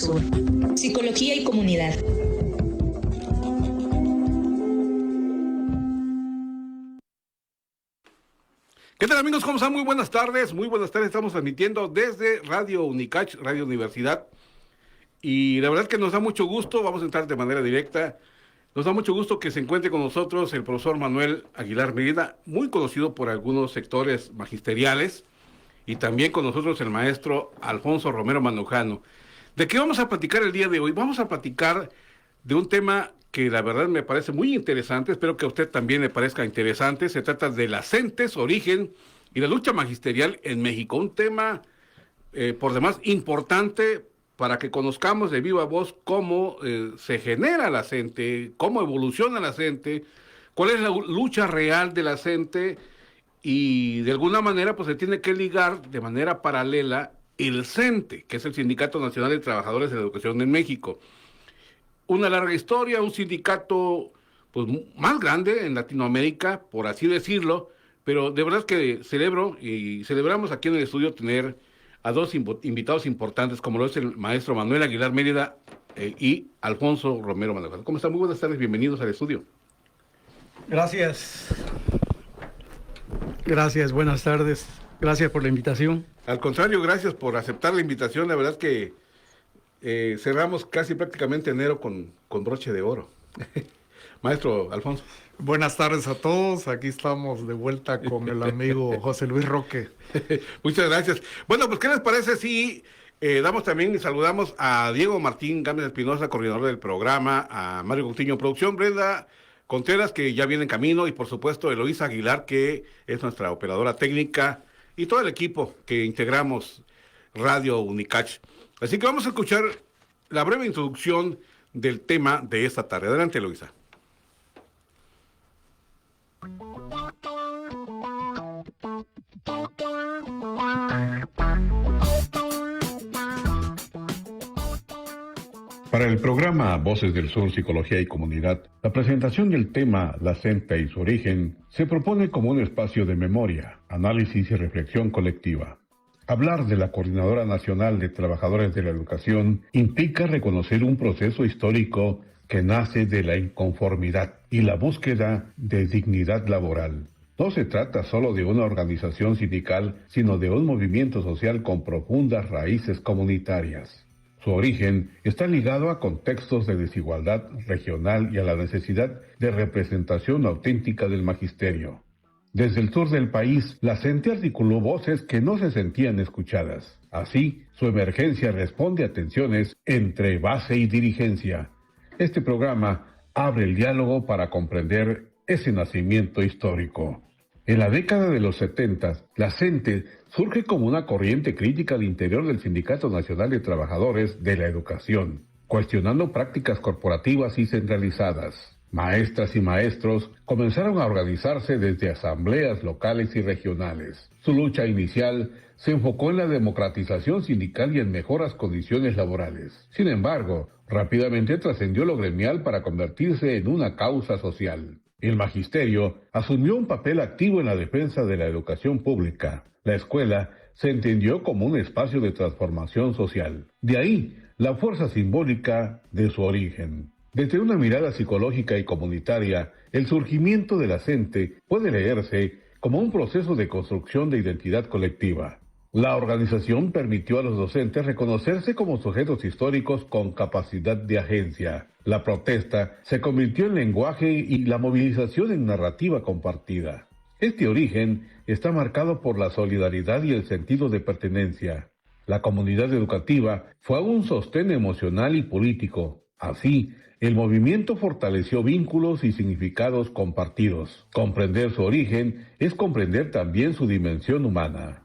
Sur. Psicología y comunidad. ¿Qué tal, amigos? ¿Cómo están? Muy buenas tardes. Muy buenas tardes. Estamos transmitiendo desde Radio Unicach, Radio Universidad. Y la verdad es que nos da mucho gusto. Vamos a entrar de manera directa. Nos da mucho gusto que se encuentre con nosotros el profesor Manuel Aguilar Mérida, muy conocido por algunos sectores magisteriales, y también con nosotros el maestro Alfonso Romero Manujano. ¿De qué vamos a platicar el día de hoy? Vamos a platicar de un tema que la verdad me parece muy interesante, espero que a usted también le parezca interesante. Se trata de las entes, origen y la lucha magisterial en México. Un tema por demás importante para que conozcamos de viva voz cómo se genera la CENTE, cómo evoluciona la CENTE, cuál es la lucha real de la CENTE, y de alguna manera pues se tiene que ligar de manera paralela el CENTE, que es el Sindicato Nacional de Trabajadores de la Educación en México. Una larga historia, un sindicato pues más grande en Latinoamérica, por así decirlo, pero de verdad que celebro y celebramos aquí en el estudio tener a dos invitados importantes, como lo es el maestro Manuel Aguilar Mérida y Alfonso Romero Manujano. ¿Cómo están? Muy buenas tardes, bienvenidos al estudio. Gracias. Gracias, buenas tardes. Gracias por la invitación. Al contrario, gracias por aceptar la invitación. La verdad que cerramos casi prácticamente enero con broche de oro. Maestro Alfonso. Buenas tardes a todos, aquí estamos de vuelta con el amigo José Luis Roque. Muchas gracias. Bueno, pues ¿qué les parece si damos también y saludamos a Diego Martín Gámez Espinosa, coordinador del programa, a Mario Coutinho Producción, Brenda Contreras, que ya viene en camino, y por supuesto Eloísa Aguilar, que es nuestra operadora técnica, y todo el equipo que integramos Radio Unicach. Así que vamos a escuchar la breve introducción del tema de esta tarde. Adelante, Eloísa. Para el programa Voces del Sur, Psicología y Comunidad, la presentación del tema La CENTE y su origen se propone como un espacio de memoria, análisis y reflexión colectiva. Hablar de la Coordinadora Nacional de Trabajadores de la Educación implica reconocer un proceso histórico que nace de la inconformidad y la búsqueda de dignidad laboral. No se trata solo de una organización sindical, sino de un movimiento social con profundas raíces comunitarias. Su origen está ligado a contextos de desigualdad regional y a la necesidad de representación auténtica del magisterio. Desde el sur del país, la CENTE articuló voces que no se sentían escuchadas. Así, su emergencia responde a tensiones entre base y dirigencia. Este programa abre el diálogo para comprender ese nacimiento histórico. En la década de los 70, la CENTE surge como una corriente crítica al interior del Sindicato Nacional de Trabajadores de la Educación, cuestionando prácticas corporativas y centralizadas. Maestras y maestros comenzaron a organizarse desde asambleas locales y regionales. Su lucha inicial se enfocó en la democratización sindical y en mejoras condiciones laborales. Sin embargo, rápidamente trascendió lo gremial para convertirse en una causa social. El magisterio asumió un papel activo en la defensa de la educación pública. La escuela se entendió como un espacio de transformación social. De ahí la fuerza simbólica de su origen. Desde una mirada psicológica y comunitaria, el surgimiento de la CENTE puede leerse como un proceso de construcción de identidad colectiva. La organización permitió a los docentes reconocerse como sujetos históricos con capacidad de agencia. La protesta se convirtió en lenguaje y la movilización en narrativa compartida. Este origen está marcado por la solidaridad y el sentido de pertenencia. La comunidad educativa fue un sostén emocional y político. Así, el movimiento fortaleció vínculos y significados compartidos. Comprender su origen es comprender también su dimensión humana.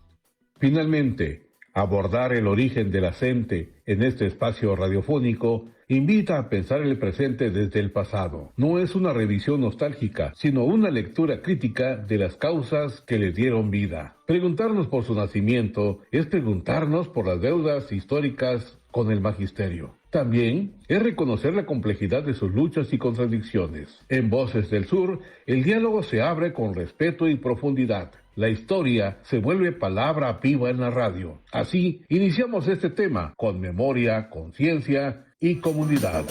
Finalmente, abordar el origen de la CENTE en este espacio radiofónico invita a pensar el presente desde el pasado. No es una revisión nostálgica, sino una lectura crítica de las causas que le dieron vida. Preguntarnos por su nacimiento es preguntarnos por las deudas históricas con el magisterio. También es reconocer la complejidad de sus luchas y contradicciones. En Voces del Sur, el diálogo se abre con respeto y profundidad. la historia se vuelve palabra viva en la radio. Así, iniciamos este tema con memoria, conciencia y comunidad.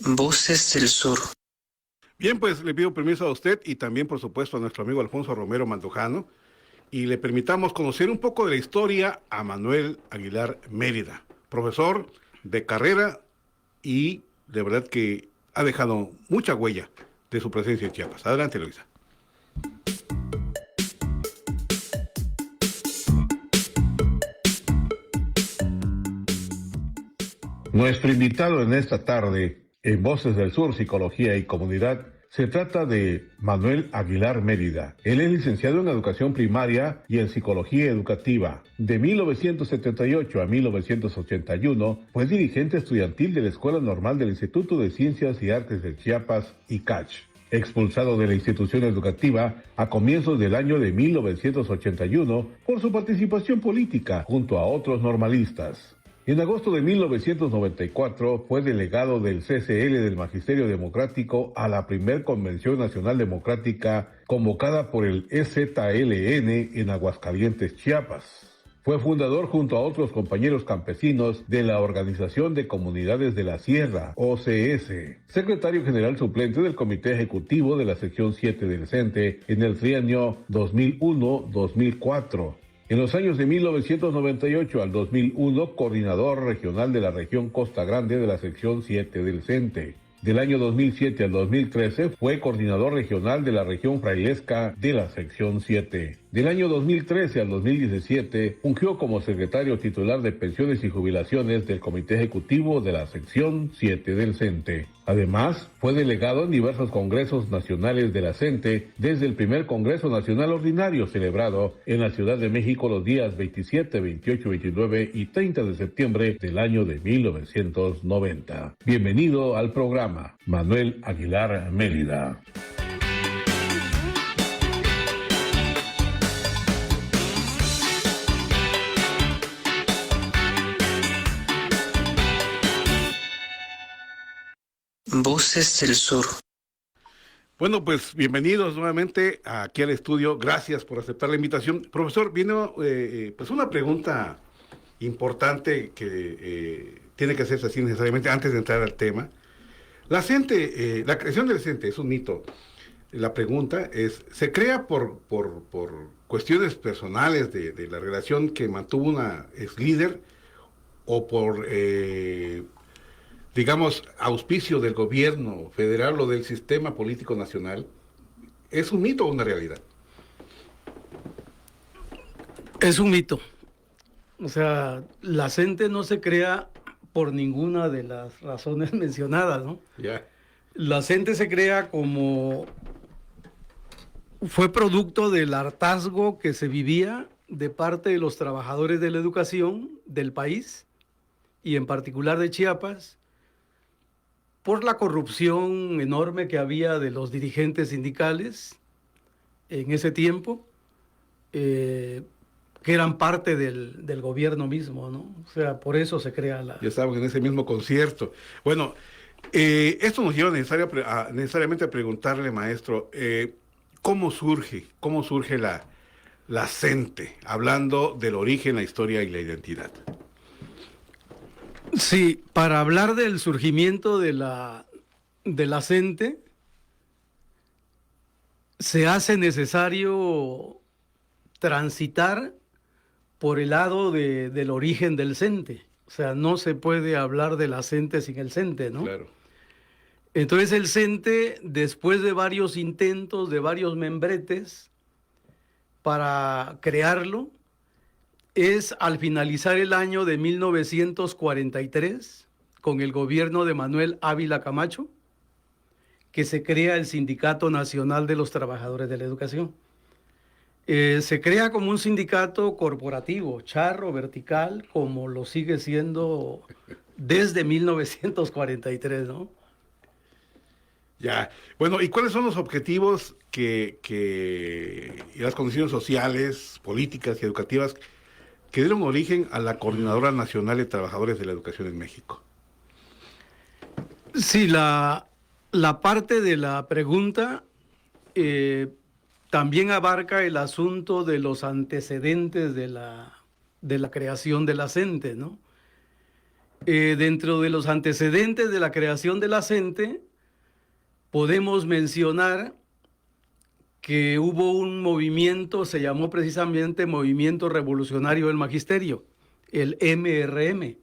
Voces del Sur. Bien, pues le pido permiso a usted y también, por supuesto, a nuestro amigo Alfonso Romero Mandujano, y le permitamos conocer un poco de la historia a Manuel Aguilar Mérida, profesor de carrera y de verdad que ha dejado mucha huella de su presencia en Chiapas. Adelante, Luisa. Nuestro invitado en esta tarde, en Voces del Sur, Psicología y Comunidad, se trata de Manuel Aguilar Mérida. Él es licenciado en Educación Primaria y en Psicología Educativa. De 1978 a 1981 fue dirigente estudiantil de la Escuela Normal del Instituto de Ciencias y Artes de Chiapas, ICACH. Expulsado de la institución educativa a comienzos del año de 1981 por su participación política junto a otros normalistas. En agosto de 1994 fue delegado del CCL del Magisterio Democrático a la primer Convención Nacional Democrática convocada por el EZLN en Aguascalientes, Chiapas. Fue fundador junto a otros compañeros campesinos de la Organización de Comunidades de la Sierra, OCS, secretario general suplente del Comité Ejecutivo de la Sección 7 del CENTE en el trienio 2001-2004. En los años de 1998 al 2001, coordinador regional de la región Costa Grande de la sección 7 del CENTE. Del año 2007 al 2013 fue coordinador regional de la región frailesca de la sección 7. Del año 2013 al 2017 fungió como secretario titular de pensiones y jubilaciones del Comité Ejecutivo de la sección 7 del CENTE. Además, fue delegado en diversos congresos nacionales de la CENTE desde el primer Congreso Nacional Ordinario celebrado en la Ciudad de México los días 27, 28, 29 y 30 de septiembre del año de 1990. Bienvenido al programa, Manuel Aguilar Mérida. Voces del Sur. Bueno, pues bienvenidos nuevamente aquí al estudio. Gracias por aceptar la invitación. Profesor, viene pues una pregunta importante que tiene que hacerse así necesariamente antes de entrar al tema. La CENTE, la creación del CENTE es un mito. La pregunta es, ¿se crea por cuestiones personales de la relación que mantuvo una ex líder o por digamos, auspicio del gobierno federal o del sistema político nacional? ¿Es un mito o una realidad? Es un mito. O sea, la CENTE no se crea por ninguna de las razones mencionadas, ¿no? Ya. La CENTE se crea como... fue producto del hartazgo que se vivía de parte de los trabajadores de la educación del país y en particular de Chiapas, por la corrupción enorme que había de los dirigentes sindicales en ese tiempo, que eran parte del gobierno mismo, ¿no? O sea, por eso se crea la... Ya estaban en ese mismo concierto. Bueno, esto nos lleva necesariamente a preguntarle, maestro, ¿cómo surge la CENTE, hablando del origen, la historia y la identidad? Sí, para hablar del surgimiento de la CENTE, se hace necesario transitar por el lado del origen del CENTE. O sea, no se puede hablar de la CENTE sin el CENTE, ¿no? Claro. Entonces el CENTE, después de varios intentos, de varios membretes para crearlo, es al finalizar el año de 1943, con el gobierno de Manuel Ávila Camacho, que se crea el Sindicato Nacional de los Trabajadores de la Educación. Se crea como un sindicato corporativo, charro, vertical, como lo sigue siendo desde 1943, ¿no? Ya. Bueno, ¿y cuáles son los objetivos y las condiciones sociales, políticas y educativas que dieron origen a la Coordinadora Nacional de Trabajadores de la Educación en México? Sí, la parte de la pregunta también abarca el asunto de los antecedentes de la creación de la CENTE, ¿no? Dentro de los antecedentes de la creación de la CENTE, podemos mencionar que hubo un movimiento, se llamó precisamente Movimiento Revolucionario del Magisterio, el MRM.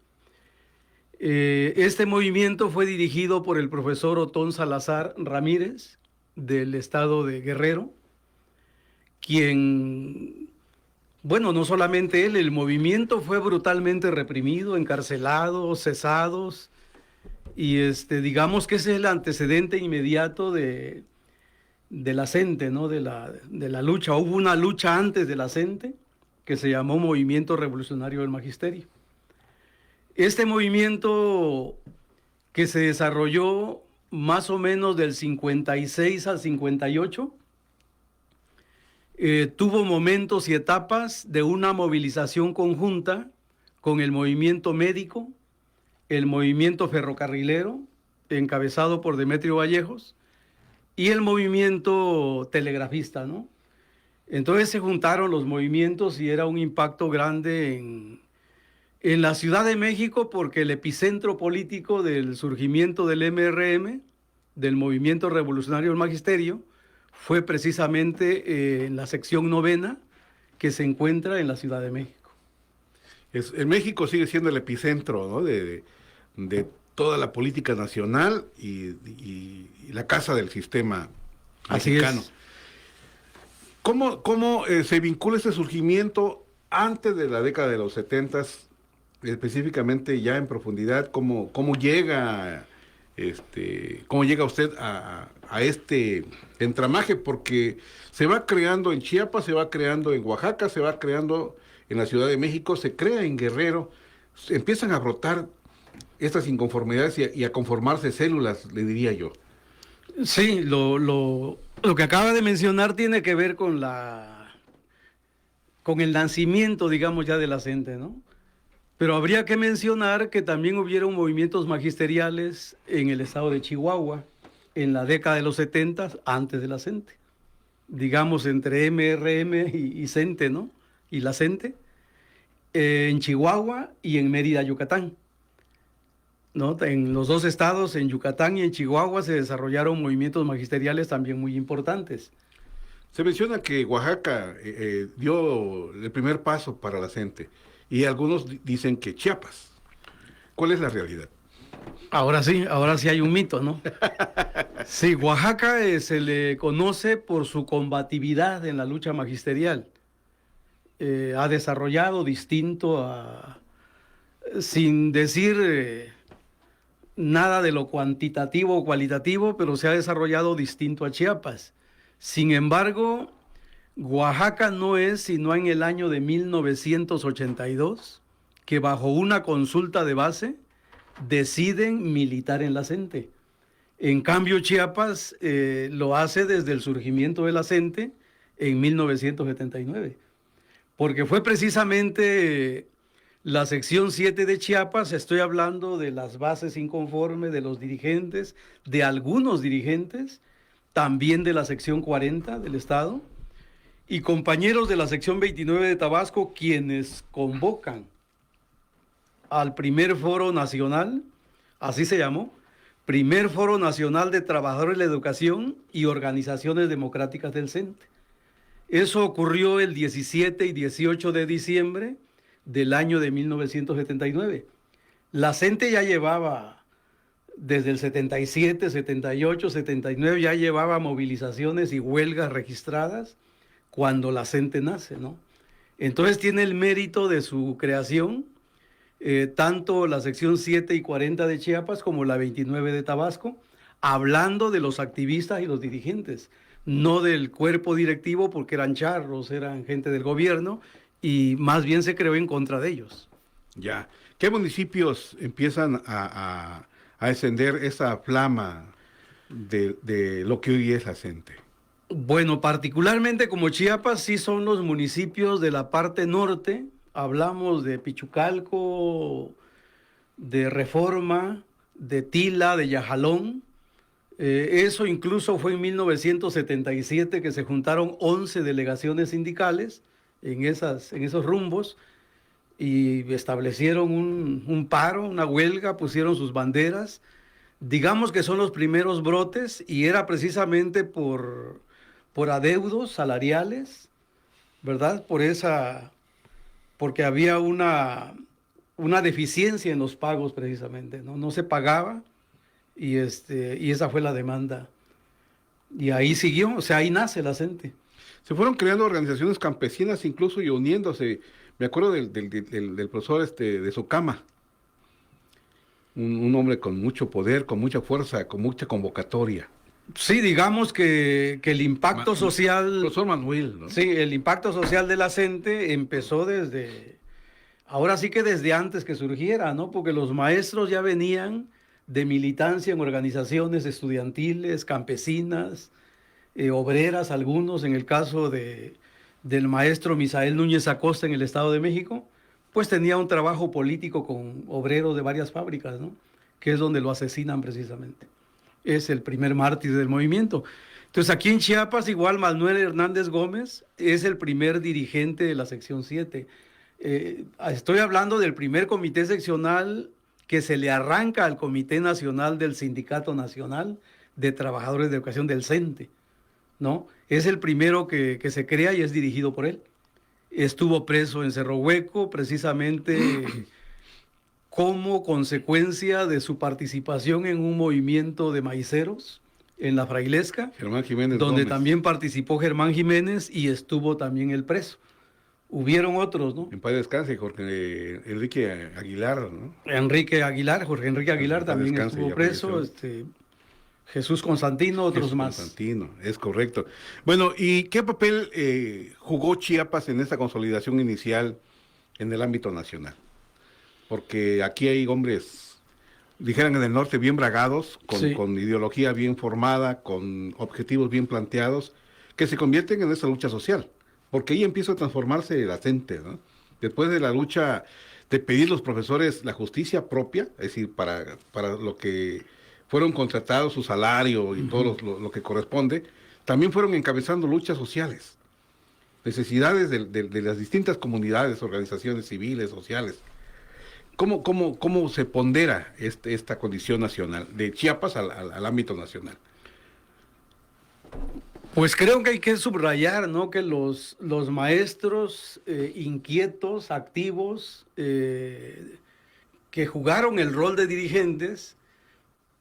Este movimiento fue dirigido por el profesor Otón Salazar Ramírez, del estado de Guerrero, quien, bueno, no solamente él, el movimiento fue brutalmente reprimido, encarcelado, cesados, y digamos que ese es el antecedente inmediato de la CENTE, ¿no? De la lucha. Hubo una lucha antes de la CENTE que se llamó Movimiento Revolucionario del Magisterio. Este movimiento, que se desarrolló más o menos del 56 al 58, tuvo momentos y etapas de una movilización conjunta con el movimiento médico, el movimiento ferrocarrilero, encabezado por Demetrio Vallejos, y el movimiento telegrafista, ¿no? Entonces se juntaron los movimientos y era un impacto grande en la Ciudad de México, porque el epicentro político del surgimiento del MRM, del Movimiento Revolucionario del Magisterio, fue precisamente en la sección 9ª, que se encuentra en la Ciudad de México. En México sigue siendo el epicentro, ¿no? de toda la política nacional y la casa del sistema mexicano. Así es. ¿Cómo se vincula este surgimiento antes de la década de los 70s, específicamente ya en profundidad? ¿Cómo llega usted a este entramaje? Porque se va creando en Chiapas, se va creando en Oaxaca, se va creando en la Ciudad de México, se crea en Guerrero, empiezan a brotar estas inconformidades y a conformarse células, le diría yo. Sí, lo que acaba de mencionar tiene que ver con el nacimiento, digamos, ya de la CENTE, ¿no? Pero habría que mencionar que también hubieron movimientos magisteriales en el estado de Chihuahua en la década de los 70, antes de la CENTE. Digamos, entre MRM y CENTE, ¿no? Y la CENTE, en Chihuahua y en Mérida, Yucatán, ¿no? En los dos estados, en Yucatán y en Chihuahua, se desarrollaron movimientos magisteriales también muy importantes. Se menciona que Oaxaca dio el primer paso para la CENTE y algunos dicen que Chiapas. ¿Cuál es la realidad? Ahora sí hay un mito, ¿no? Sí, Oaxaca se le conoce por su combatividad en la lucha magisterial. Ha desarrollado sin decir nada de lo cuantitativo o cualitativo, pero se ha desarrollado distinto a Chiapas. Sin embargo, Oaxaca no es sino en el año de 1982 que, bajo una consulta de base, deciden militar en la CENTE. En cambio, Chiapas lo hace desde el surgimiento de la CENTE en 1979, porque fue precisamente la sección 7 de Chiapas, estoy hablando de las bases inconformes, de los dirigentes, de algunos dirigentes, también de la sección 40 del Estado, y compañeros de la sección 29 de Tabasco, quienes convocan al primer foro nacional, así se llamó, primer foro nacional de trabajadores de la educación y organizaciones democráticas del CENTE. Eso ocurrió el 17 y 18 de diciembre del año de 1979. La CENTE ya llevaba, desde el 77, 78, 79, ya llevaba movilizaciones y huelgas registradas cuando la CENTE nace, ¿no? Entonces tiene el mérito de su creación, tanto la sección 7 y 40 de Chiapas como la 29 de Tabasco, hablando de los activistas y los dirigentes, no del cuerpo directivo, porque eran charros, eran gente del gobierno, y más bien se creó en contra de ellos. Ya. ¿Qué municipios empiezan a encender esa flama de lo que hoy es la CENTE? Bueno, particularmente como Chiapas, sí son los municipios de la parte norte. Hablamos de Pichucalco, de Reforma, de Tila, de Yajalón. Eso incluso fue en 1977 que se juntaron 11 delegaciones sindicales en esos rumbos y establecieron un paro, una huelga, pusieron sus banderas. Digamos que son los primeros brotes y era precisamente por adeudos salariales, ¿verdad? Porque había una deficiencia en los pagos precisamente, ¿no? No se pagaba y esa fue la demanda. Y ahí siguió, o sea, ahí nace la CENTE. Se fueron creando organizaciones campesinas incluso y uniéndose. Me acuerdo del profesor de Socama, un hombre con mucho poder, con mucha fuerza, con mucha convocatoria. Sí, digamos que el impacto social... Profesor Manuel, ¿no? Sí, el impacto social de la CENTE empezó ahora sí que desde antes que surgiera, ¿no? Porque los maestros ya venían de militancia en organizaciones estudiantiles, campesinas, obreras, algunos, en el caso del maestro Misael Núñez Acosta en el Estado de México, pues tenía un trabajo político con obreros de varias fábricas, ¿no? Que es donde lo asesinan precisamente. Es el primer mártir del movimiento. Entonces aquí en Chiapas igual Manuel Hernández Gómez es el primer dirigente de la sección 7. Estoy hablando del primer comité seccional que se le arranca al Comité Nacional del Sindicato Nacional de Trabajadores de Educación del CENTE, ¿no? Es el primero que se crea y es dirigido por él. Estuvo preso en Cerro Hueco precisamente como consecuencia de su participación en un movimiento de maiceros en la Frailesca, Germán Jiménez donde Gómez. También participó Germán Jiménez y estuvo también él preso. Hubieron otros, ¿no? En paz descanse, Jorge Enrique Aguilar, ¿no? Jorge Enrique Aguilar también estuvo preso, Jesús Constantino, otros más. Constantino, es correcto. Bueno, ¿y qué papel jugó Chiapas en esta consolidación inicial en el ámbito nacional? Porque aquí hay hombres, dijeran en el norte, bien bragados, con ideología bien formada, con objetivos bien planteados, que se convierten en esa lucha social. Porque ahí empieza a transformarse la CENTE, ¿no? Después de la lucha de pedir los profesores la justicia propia, es decir, para lo que fueron contratados, su salario y todo lo que corresponde, también fueron encabezando luchas sociales, necesidades de las distintas comunidades, organizaciones civiles, sociales. ¿Cómo se pondera esta condición nacional, de Chiapas al ámbito nacional? Pues creo que hay que subrayar, ¿no? Que los maestros inquietos, activos, que jugaron el rol de dirigentes,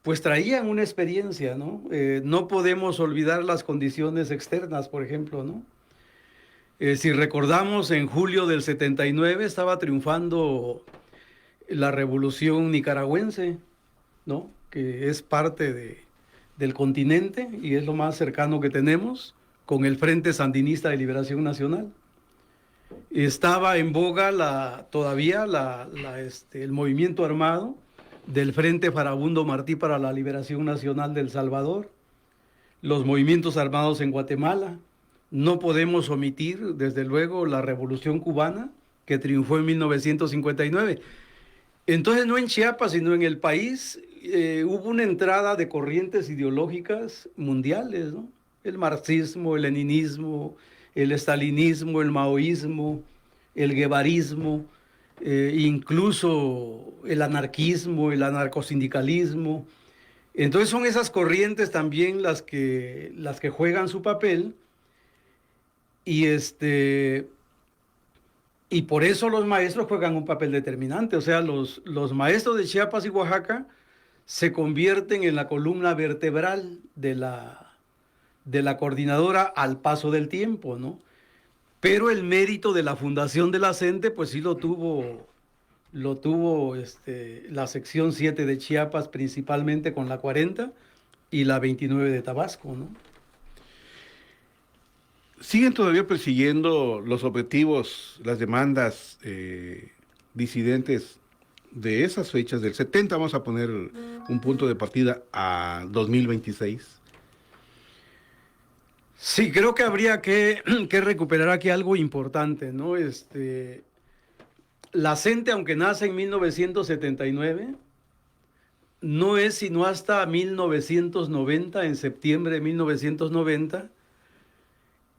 pues traían una experiencia, ¿no? No podemos olvidar las condiciones externas, por ejemplo, ¿no? Si recordamos, en julio del 79 estaba triunfando la revolución nicaragüense, ¿no? Que es parte del continente y es lo más cercano que tenemos, con el Frente Sandinista de Liberación Nacional. Estaba en boga todavía el movimiento armado del Frente Farabundo Martí para la Liberación Nacional de El Salvador, los movimientos armados en Guatemala. No podemos omitir, desde luego, la Revolución Cubana, que triunfó en 1959. Entonces, no en Chiapas, sino en el país, hubo una entrada de corrientes ideológicas mundiales, ¿no? El marxismo, el leninismo, el estalinismo, el maoísmo, el guevarismo, incluso el anarquismo, el anarcosindicalismo. Entonces son esas corrientes también las que juegan su papel y por eso los maestros juegan un papel determinante. O sea, los maestros de Chiapas y Oaxaca se convierten en la columna vertebral de la coordinadora al paso del tiempo, ¿no? Pero el mérito de la fundación de la CENTE, pues sí lo tuvo la sección 7 de Chiapas, principalmente con la 40 y la 29 de Tabasco, ¿no? ¿Siguen todavía persiguiendo los objetivos, las demandas disidentes de esas fechas del 70? Vamos a poner un punto de partida a 2026. Sí, creo que habría que recuperar aquí algo importante, ¿no? La CENTE, aunque nace en 1979, no es sino hasta 1990, en septiembre de 1990,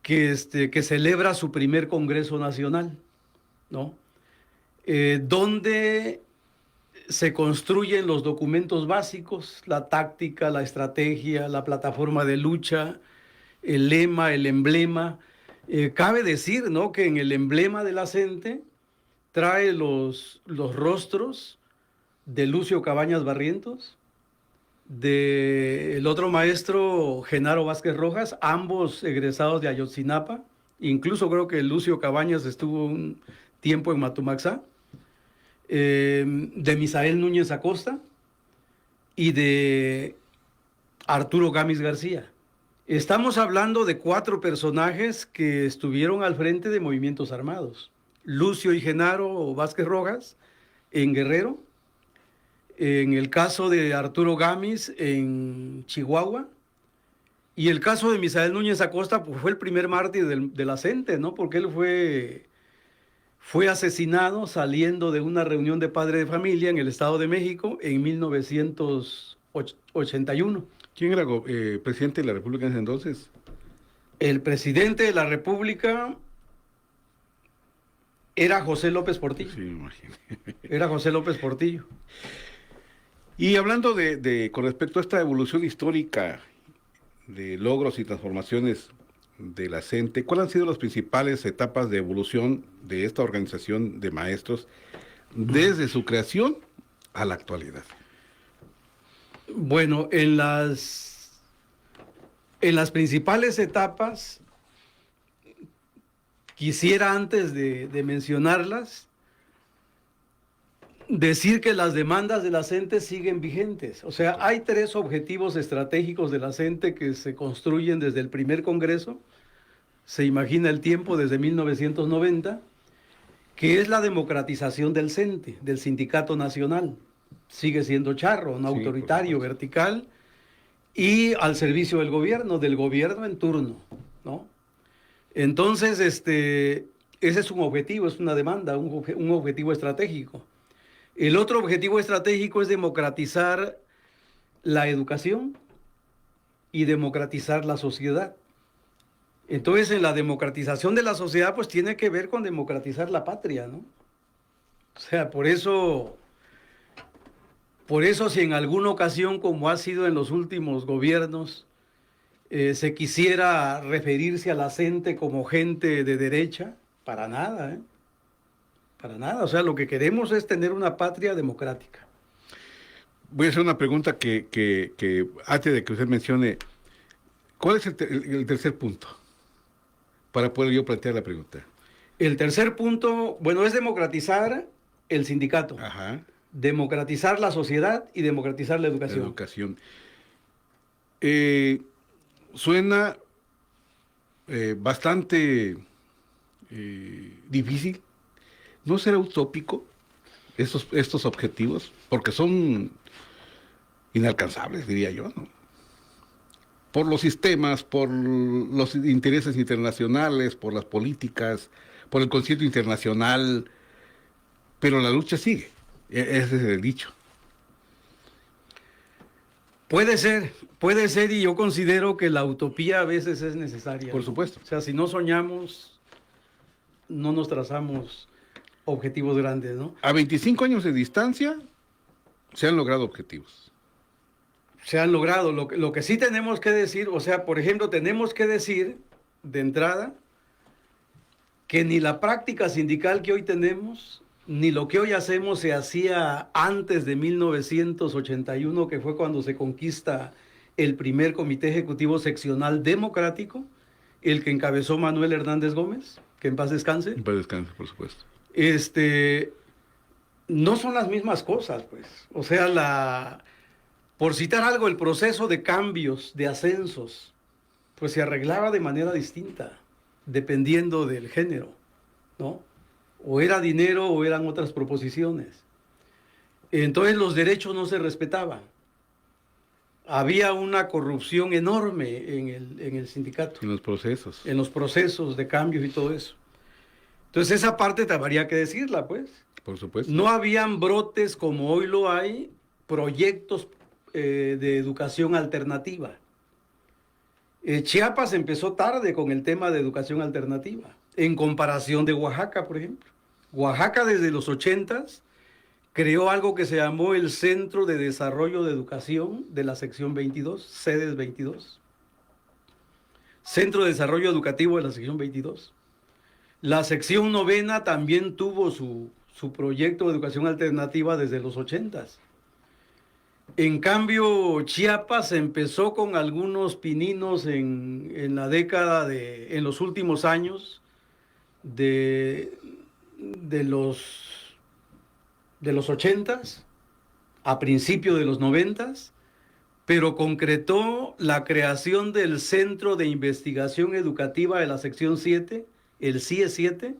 que celebra su primer Congreso Nacional, ¿no? Donde se construyen los documentos básicos, la táctica, la estrategia, la plataforma de lucha, el lema, el emblema. Cabe decir, ¿no?, que en el emblema de la CENTE trae los rostros de Lucio Cabañas Barrientos, del otro maestro Genaro Vázquez Rojas, ambos egresados de Ayotzinapa. Incluso creo que Lucio Cabañas estuvo un tiempo en Matumaxá, de Misael Núñez Acosta y de Arturo Gámez García. Estamos hablando de 4 personajes que estuvieron al frente de movimientos armados. Lucio y Genaro Vázquez Rojas en Guerrero, en el caso de Arturo Gámez en Chihuahua, y el caso de Misael Núñez Acosta, pues, fue el primer mártir de la CENTE, ¿no? Porque él fue asesinado saliendo de una reunión de padres de familia en el Estado de México en 1981. ¿Quién era presidente de la República en ese entonces? El presidente de la República era José López Portillo. Sí, me imagino. Era José López Portillo. Y hablando con respecto a esta evolución histórica de logros y transformaciones de la CENTE, ¿cuáles han sido las principales etapas de evolución de esta organización de maestros desde su creación a la actualidad? Bueno, en las principales etapas, quisiera antes de mencionarlas, decir que las demandas de la CENTE siguen vigentes. O sea, hay 3 objetivos estratégicos de la CENTE que se construyen desde el primer Congreso. Se imagina el tiempo desde 1990, que es la democratización del CENTE, del Sindicato Nacional. Sigue siendo charro, no autoritario, vertical, y al servicio del gobierno en turno, ¿no? Entonces, ese es un objetivo, es una demanda, un objetivo estratégico. El otro objetivo estratégico es democratizar la educación y democratizar la sociedad. Entonces, en la democratización de la sociedad, pues tiene que ver con democratizar la patria, ¿no? O sea, por eso, si en alguna ocasión, como ha sido en los últimos gobiernos, se quisiera referirse a la CENTE como gente de derecha, para nada, ¿eh? Para nada. O sea, lo que queremos es tener una patria democrática. Voy a hacer una pregunta que antes de que usted mencione, ¿cuál es el tercer punto? Para poder yo plantear la pregunta. El tercer punto, bueno, es democratizar el sindicato. Ajá. Democratizar la sociedad y democratizar la educación. La educación. Suena bastante difícil. ¿No será utópico estos objetivos? Porque son inalcanzables, diría yo, ¿no? Por los sistemas, por los intereses internacionales, por las políticas, por el concierto internacional, pero la lucha sigue. Ese es el dicho. Puede ser, y yo considero que la utopía a veces es necesaria. Por supuesto. O sea, si no soñamos, no nos trazamos objetivos grandes, ¿no? A 25 años de distancia se han logrado objetivos. Se han logrado. Lo que sí tenemos que decir, o sea, por ejemplo, tenemos que decir de entrada que ni la práctica sindical que hoy tenemos, ni lo que hoy hacemos se hacía antes de 1981, que fue cuando se conquista el primer Comité Ejecutivo Seccional Democrático, el que encabezó Manuel Hernández Gómez, que en paz descanse. En paz descanse, por supuesto. No son las mismas cosas, pues. O sea, por citar algo, el proceso de cambios, de ascensos, pues se arreglaba de manera distinta, dependiendo del género, ¿no? O era dinero o eran otras proposiciones. Entonces los derechos no se respetaban. Había una corrupción enorme en el sindicato. En los procesos. En los procesos de cambios y todo eso. Entonces esa parte habría que decirla, pues. Por supuesto. No habían brotes como hoy lo hay proyectos de educación alternativa. Chiapas empezó tarde con el tema de educación alternativa, en comparación de Oaxaca, por ejemplo. Oaxaca desde los 80s creó algo que se llamó el Centro de Desarrollo de Educación de la sección 22, sedes 22. Centro de Desarrollo Educativo de la sección 22. La sección 9 también tuvo su proyecto de educación alternativa desde los 80s. En cambio, Chiapas empezó con algunos pininos en la década en los últimos años de los 80s, a principios de los 90s, pero concretó la creación del Centro de Investigación Educativa de la sección 7, el CIE 7,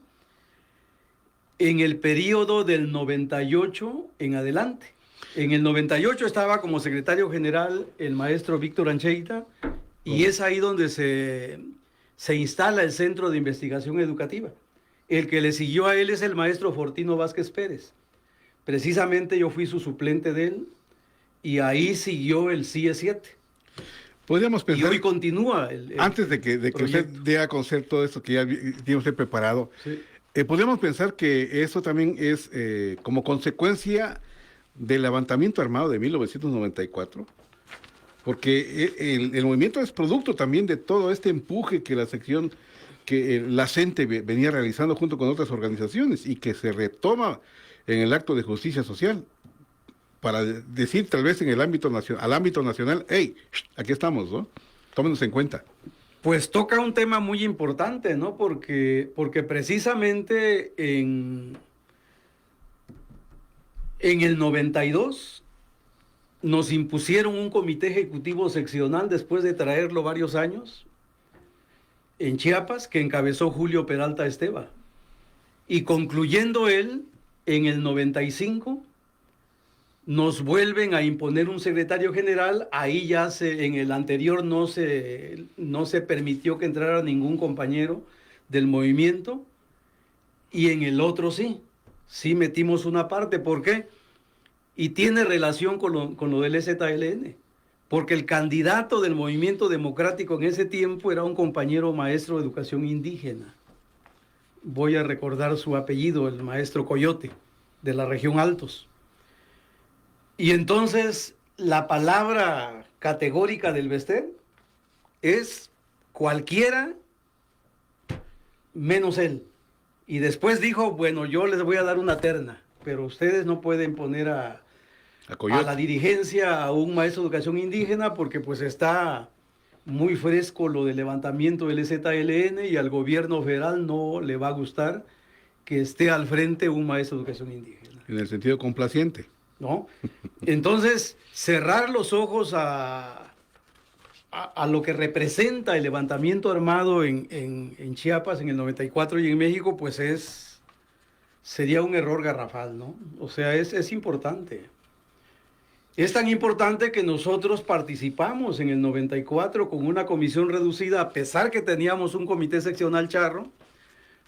en el periodo del 98 en adelante. En el 98 estaba como secretario general el maestro Víctor Ancheita, y es ahí donde se instala el Centro de Investigación Educativa. El que le siguió a él es el maestro Fortino Vázquez Pérez. Precisamente yo fui su suplente de él, y ahí siguió el CIE 7. Podríamos Y pensar, hoy continúa antes de que usted dé a conocer todo esto que ya tiene usted preparado, Sí. podríamos pensar que eso también es como consecuencia del levantamiento armado de 1994, porque el movimiento es producto también de todo este empuje que la sección, que la CENTE venía realizando junto con otras organizaciones, y que se retoma en el acto de justicia social, para decir tal vez en el ámbito nacional, al ámbito nacional, hey, aquí estamos, ¿no? Tómenos en cuenta. Pues toca un tema muy importante, ¿no? Porque precisamente en el 92 nos impusieron un comité ejecutivo seccional después de traerlo varios años en Chiapas, que encabezó Julio Peralta Esteva. Y concluyendo él, en el 95, nos vuelven a imponer un secretario general. Ahí ya en el anterior no se permitió que entrara ningún compañero del movimiento, y en el otro sí metimos una parte. ¿Por qué? Y tiene relación con lo del EZLN, porque el candidato del movimiento democrático en ese tiempo era un compañero maestro de educación indígena. Voy a recordar su apellido, el maestro Coyote, de la región Altos. Y entonces la palabra categórica del Bester es cualquiera menos él. Y después dijo, bueno, yo les voy a dar una terna, pero ustedes no pueden poner a la dirigencia a un maestro de educación indígena, porque pues está muy fresco lo del levantamiento del EZLN, y al gobierno federal no le va a gustar que esté al frente un maestro de educación indígena. En el sentido complaciente. ¿No? Entonces, cerrar los ojos a lo que representa el levantamiento armado en Chiapas en el 94 y en México, pues sería un error garrafal, ¿no? O sea, es importante. Es tan importante que nosotros participamos en el 94 con una comisión reducida, a pesar que teníamos un comité seccional charro.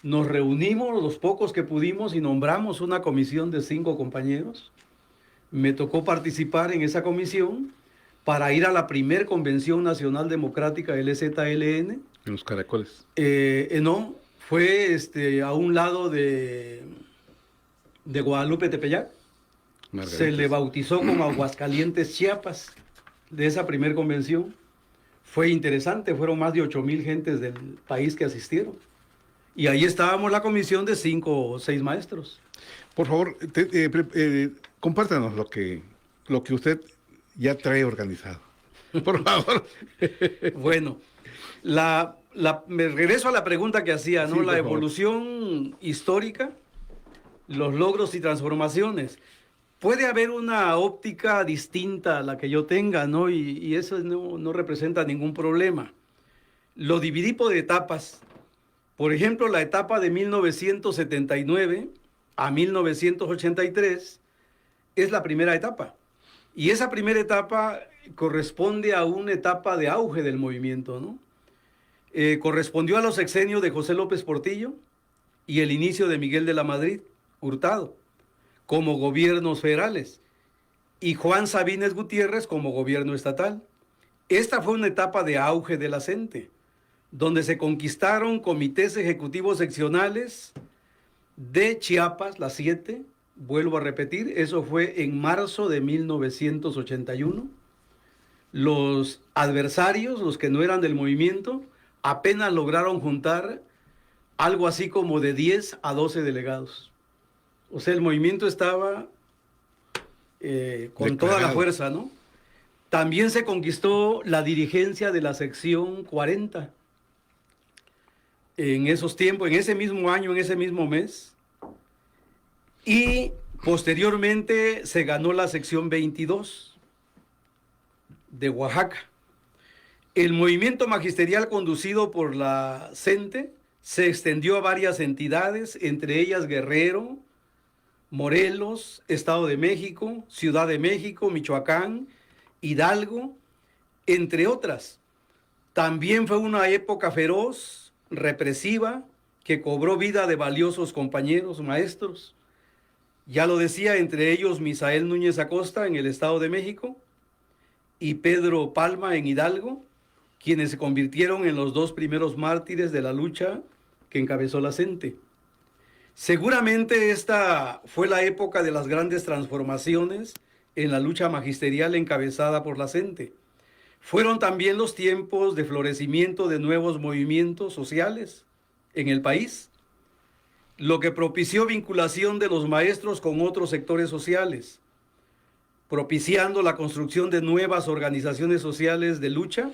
Nos reunimos los pocos que pudimos y nombramos una comisión de 5 compañeros. Me tocó participar en esa comisión para ir a la primer Convención Nacional Democrática del EZLN. En los Caracoles. No, fue a un lado de Guadalupe Tepeyac. Se le bautizó como Aguascalientes Chiapas, de esa primer convención. Fue interesante, fueron más de 8,000 gentes del país que asistieron. Y ahí estábamos la comisión de 5 o 6 maestros. Por favor, compártanos lo que usted ya trae organizado. Por favor. Bueno, me regreso a la pregunta que hacía, ¿no? Sí, La evolución histórica, los logros y transformaciones. Puede haber una óptica distinta a la que yo tenga, ¿no? Y eso no representa ningún problema. Lo dividí por etapas. Por ejemplo, la etapa de 1979 a 1983 es la primera etapa. Y esa primera etapa corresponde a una etapa de auge del movimiento, ¿no? Correspondió a los sexenios de José López Portillo y el inicio de Miguel de la Madrid Hurtado como gobiernos federales. y Juan Sabines Gutiérrez como gobierno estatal. Esta fue una etapa de auge de la CENTE, donde se conquistaron comités ejecutivos seccionales de Chiapas, las 7, vuelvo a repetir, eso fue en marzo de 1981. Los adversarios, los que no eran del movimiento, apenas lograron juntar algo así como de 10 a 12 delegados. O sea, el movimiento estaba con toda la fuerza, ¿no? También se conquistó la dirigencia de la sección 40. En esos tiempos, en ese mismo año, en ese mismo mes. Y posteriormente se ganó la sección 22 de Oaxaca. El movimiento magisterial conducido por la CENTE se extendió a varias entidades, entre ellas Guerrero, Morelos, Estado de México, Ciudad de México, Michoacán, Hidalgo, entre otras. También fue una época feroz, represiva, que cobró vida de valiosos compañeros, maestros. Ya lo decía, entre ellos Misael Núñez Acosta en el Estado de México y Pedro Palma en Hidalgo, quienes se convirtieron en los 2 primeros mártires de la lucha que encabezó la CENTE. Seguramente esta fue la época de las grandes transformaciones en la lucha magisterial encabezada por la CENTE. Fueron también los tiempos de florecimiento de nuevos movimientos sociales en el país, lo que propició vinculación de los maestros con otros sectores sociales, propiciando la construcción de nuevas organizaciones sociales de lucha.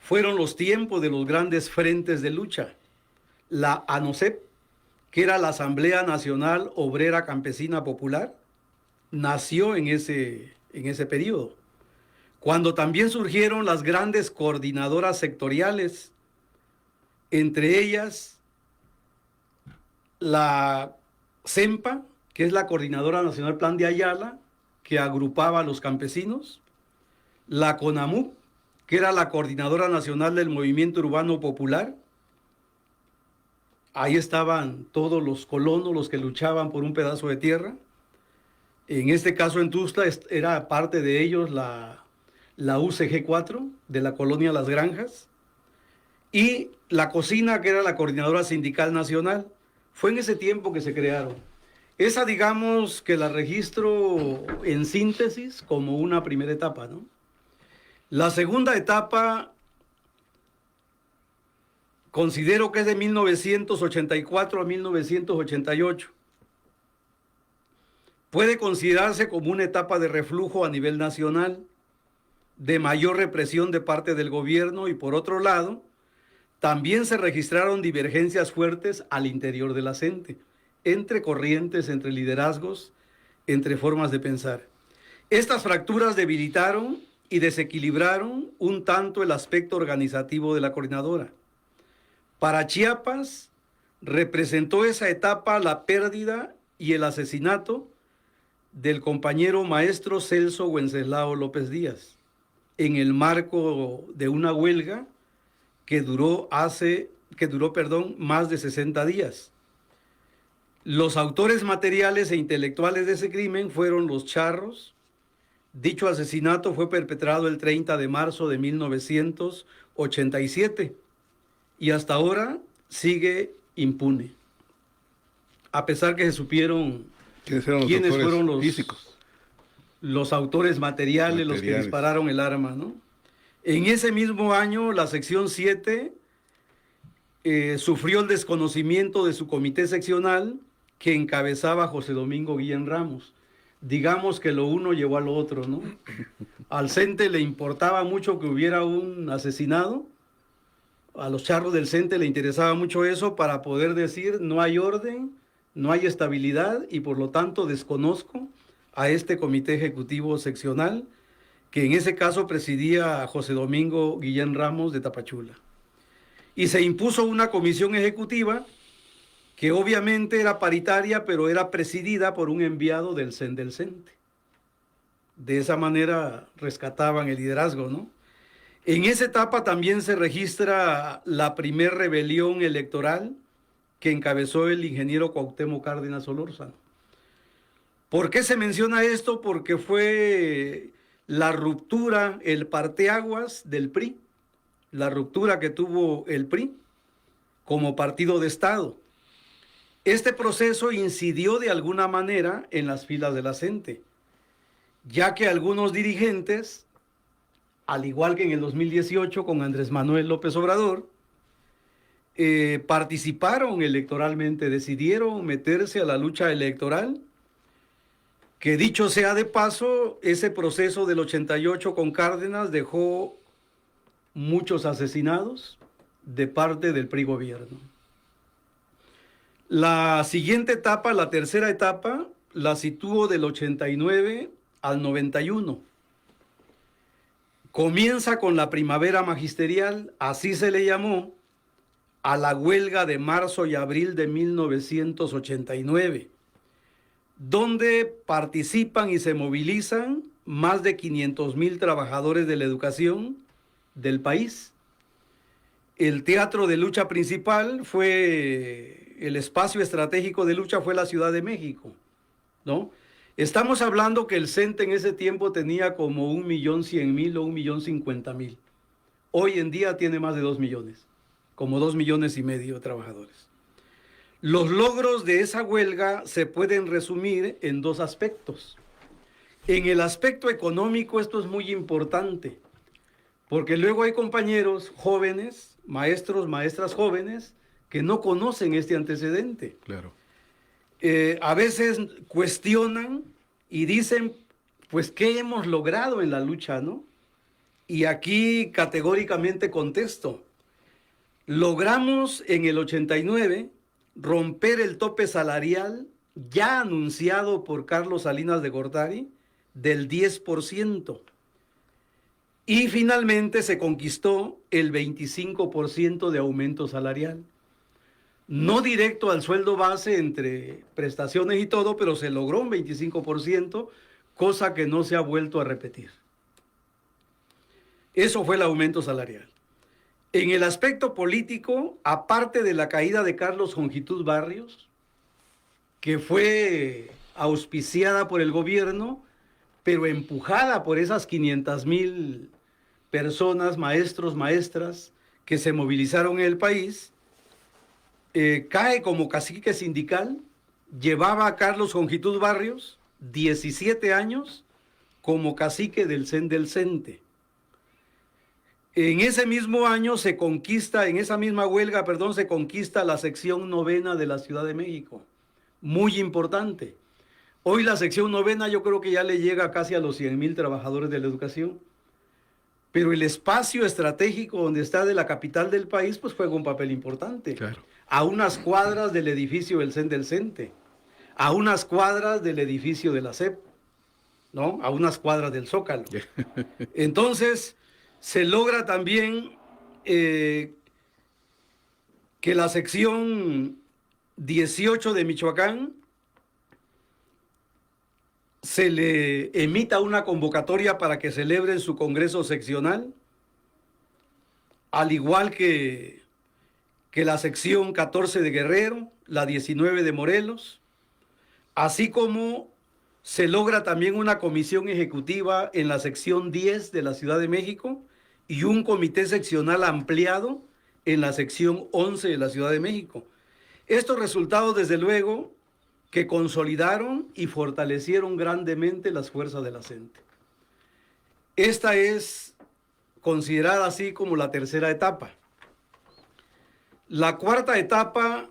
Fueron los tiempos de los grandes frentes de lucha. La ANOCEP, que era la Asamblea Nacional Obrera Campesina Popular, nació en ese periodo, cuando también surgieron las grandes coordinadoras sectoriales, entre ellas la CEMPA, que es la Coordinadora Nacional Plan de Ayala, que agrupaba a los campesinos, la CONAMUP, que era la Coordinadora Nacional del Movimiento Urbano Popular. Ahí estaban todos los colonos, los que luchaban por un pedazo de tierra. En este caso en Tuxtla era parte de ellos la UCG 4 de la colonia Las Granjas, y la COSINA, que era la Coordinadora Sindical Nacional. Fue en ese tiempo que se crearon. Esa, digamos, que la registro en síntesis como una primera etapa, ¿no? La segunda etapa considero que es de 1984 a 1988. Puede considerarse como una etapa de reflujo a nivel nacional, de mayor represión de parte del gobierno, y por otro lado, también se registraron divergencias fuertes al interior de la CENTE, entre corrientes, entre liderazgos, entre formas de pensar. Estas fracturas debilitaron y desequilibraron un tanto el aspecto organizativo de la coordinadora. Para Chiapas representó esa etapa la pérdida y el asesinato del compañero maestro Celso Wenceslao López Díaz, en el marco de una huelga que duró más de 60 días. Los autores materiales e intelectuales de ese crimen fueron los charros. Dicho asesinato fue perpetrado el 30 de marzo de 1987 y hasta ahora sigue impune, a pesar que se supieron quiénes fueron los físicos, los autores materiales, los que dispararon el arma, ¿no? En ese mismo año, la sección 7 sufrió el desconocimiento de su comité seccional, que encabezaba José Domingo Guillén Ramos. Digamos que lo uno llevó a lo otro, ¿no? Al CENTE le importaba mucho que hubiera un asesinado. A los charros del CENTE le interesaba mucho eso, para poder decir no hay orden, no hay estabilidad, y por lo tanto desconozco a este comité ejecutivo seccional, que en ese caso presidía a José Domingo Guillén Ramos de Tapachula. Y se impuso una comisión ejecutiva que obviamente era paritaria, pero era presidida por un enviado del CEN del CENTE. De esa manera rescataban el liderazgo, ¿no? En esa etapa también se registra la primer rebelión electoral que encabezó el ingeniero Cuauhtémoc Cárdenas Solórzano. ¿Por qué se menciona esto? Porque fue la ruptura, el parteaguas del PRI, la ruptura que tuvo el PRI como partido de Estado. Este proceso incidió de alguna manera en las filas de la CENTE, ya que algunos dirigentes, al igual que en el 2018 con Andrés Manuel López Obrador, participaron electoralmente, decidieron meterse a la lucha electoral, que dicho sea de paso, ese proceso del 88 con Cárdenas dejó muchos asesinados de parte del PRI gobierno. La siguiente etapa, la tercera etapa, la sitúo del 89 al 91. Comienza con la primavera magisterial, así se le llamó a la huelga de marzo y abril de 1989, donde participan y se movilizan más de 500,000 trabajadores de la educación del país. El teatro de lucha principal fue, el espacio estratégico de lucha fue la Ciudad de México, ¿no? Estamos hablando que el CENTE en ese tiempo tenía como 1,100,000 o 1,050,000. Hoy en día tiene más de 2 millones, como 2,5 millones de trabajadores. Los logros de esa huelga se pueden resumir en dos aspectos. En el aspecto económico esto es muy importante, porque luego hay compañeros jóvenes, maestros, maestras jóvenes, que no conocen este antecedente. Claro. A veces cuestionan y dicen, pues, ¿qué hemos logrado en la lucha, no? Y aquí categóricamente contesto. Logramos en el 89 romper el tope salarial ya anunciado por Carlos Salinas de Gortari del 10%. Y finalmente se conquistó el 25% de aumento salarial. No directo al sueldo base entre prestaciones y todo, pero se logró un 25%, cosa que no se ha vuelto a repetir. Eso fue el aumento salarial. En el aspecto político, aparte de la caída de Carlos Jongitud Barrios, que fue auspiciada por el gobierno, pero empujada por esas 500,000 personas, maestros, maestras, que se movilizaron en el país, cae como cacique sindical. Llevaba a Carlos Jongitud Barrios 17 años como cacique del CEN del CENTE. En ese mismo año se conquista, en esa misma huelga, se conquista la sección 9ª de la Ciudad de México. Muy importante. Hoy la sección 9ª yo creo que ya le llega casi a los 100,000 trabajadores de la educación. Pero el espacio estratégico donde está de la capital del país, pues juega un papel importante. Claro. A unas cuadras del edificio del CEN del CENTE, a unas cuadras del edificio de la SEP, ¿no? A unas cuadras del Zócalo. Entonces, se logra también que la sección 18 de Michoacán se le emita una convocatoria para que celebren su congreso seccional, al igual que la sección 14 de Guerrero, la 19 de Morelos, así como se logra también una comisión ejecutiva en la sección 10 de la Ciudad de México y un comité seccional ampliado en la sección 11 de la Ciudad de México. Estos resultados, desde luego, que consolidaron y fortalecieron grandemente las fuerzas de la CENTE. Esta es considerada así como la tercera etapa. La cuarta etapa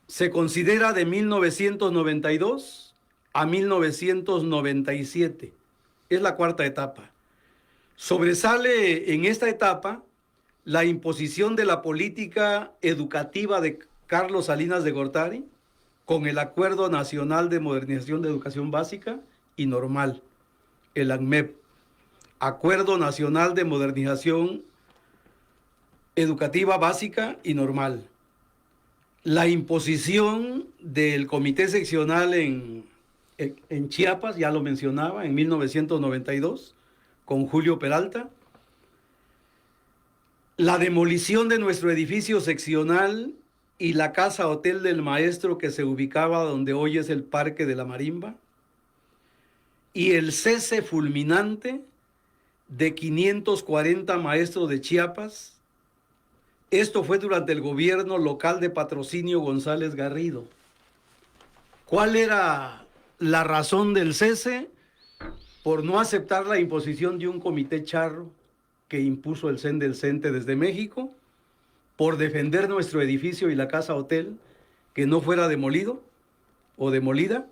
se considera de 1992 a 1997. Es la cuarta etapa. Sobresale en esta etapa la imposición de la política educativa de Carlos Salinas de Gortari con el Acuerdo Nacional de Modernización de Educación Básica y Normal, el ANMEB, Acuerdo Nacional de Modernización Educativa Básica y Normal. La imposición del comité seccional en Chiapas, ya lo mencionaba, en 1992, con Julio Peralta. La demolición de nuestro edificio seccional y la casa hotel del maestro que se ubicaba donde hoy es el Parque de la Marimba, y el cese fulminante de 540 maestros de Chiapas. Esto fue durante el gobierno local de Patrocinio González Garrido. ¿Cuál era la razón del cese? Por no aceptar la imposición de un comité charro que impuso el CEN del CENTE desde México, por defender nuestro edificio y la casa hotel, que no fuera demolido o demolida.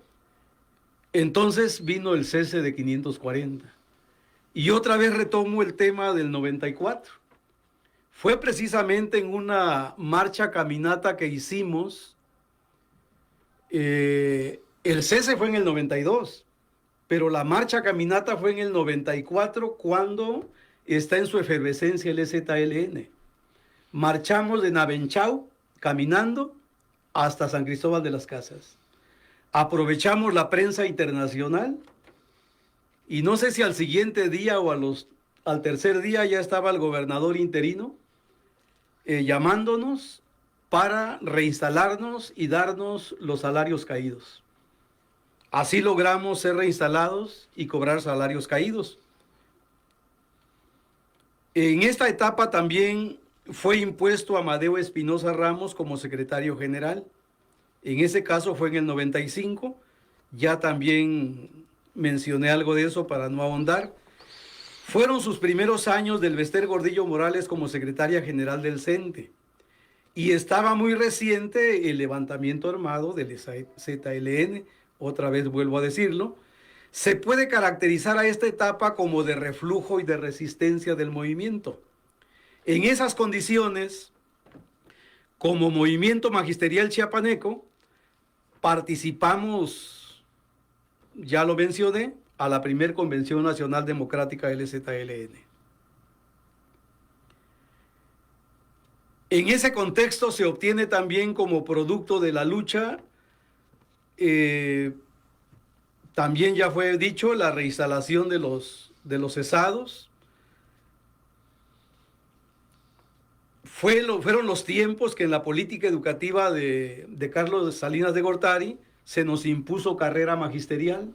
Entonces vino el cese de 540. Y otra vez retomo el tema del 94. Fue precisamente en una marcha caminata que hicimos. El cese fue en el 92, pero la marcha caminata fue en el 94, cuando está en su efervescencia el EZLN. Marchamos de Navenchau caminando hasta San Cristóbal de las Casas. Aprovechamos la prensa internacional y no sé si al siguiente día o al tercer día ya estaba el gobernador interino llamándonos para reinstalarnos y darnos los salarios caídos. Así logramos ser reinstalados y cobrar salarios caídos. En esta etapa también fue impuesto Amadeo Espinosa Ramos como secretario general. En ese caso fue en el 95. Ya también mencioné algo de eso para no ahondar. Fueron sus primeros años del Bester Gordillo Morales como secretaria general del CENTE. Y estaba muy reciente el levantamiento armado del ZLN. Otra vez vuelvo a decirlo. Se puede caracterizar a esta etapa como de reflujo y de resistencia del movimiento. En esas condiciones, como movimiento magisterial chiapaneco, participamos, ya lo mencioné, a la primer Convención Nacional Democrática del ZLN. En ese contexto se obtiene también, como producto de la lucha, también ya fue dicho, la reinstalación de los cesados. Fueron los tiempos que en la política educativa de Carlos Salinas de Gortari se nos impuso carrera magisterial,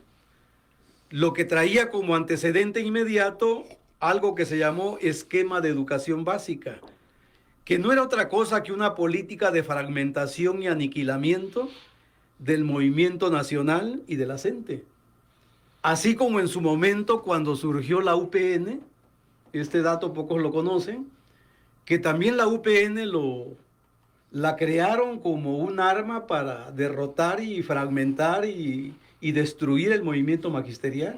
lo que traía como antecedente inmediato algo que se llamó esquema de educación básica, que no era otra cosa que una política de fragmentación y aniquilamiento del movimiento nacional y de la CENTE. Así como en su momento cuando surgió la UPN, este dato pocos lo conocen, que también la UPN la crearon como un arma para derrotar y fragmentar y destruir el movimiento magisterial.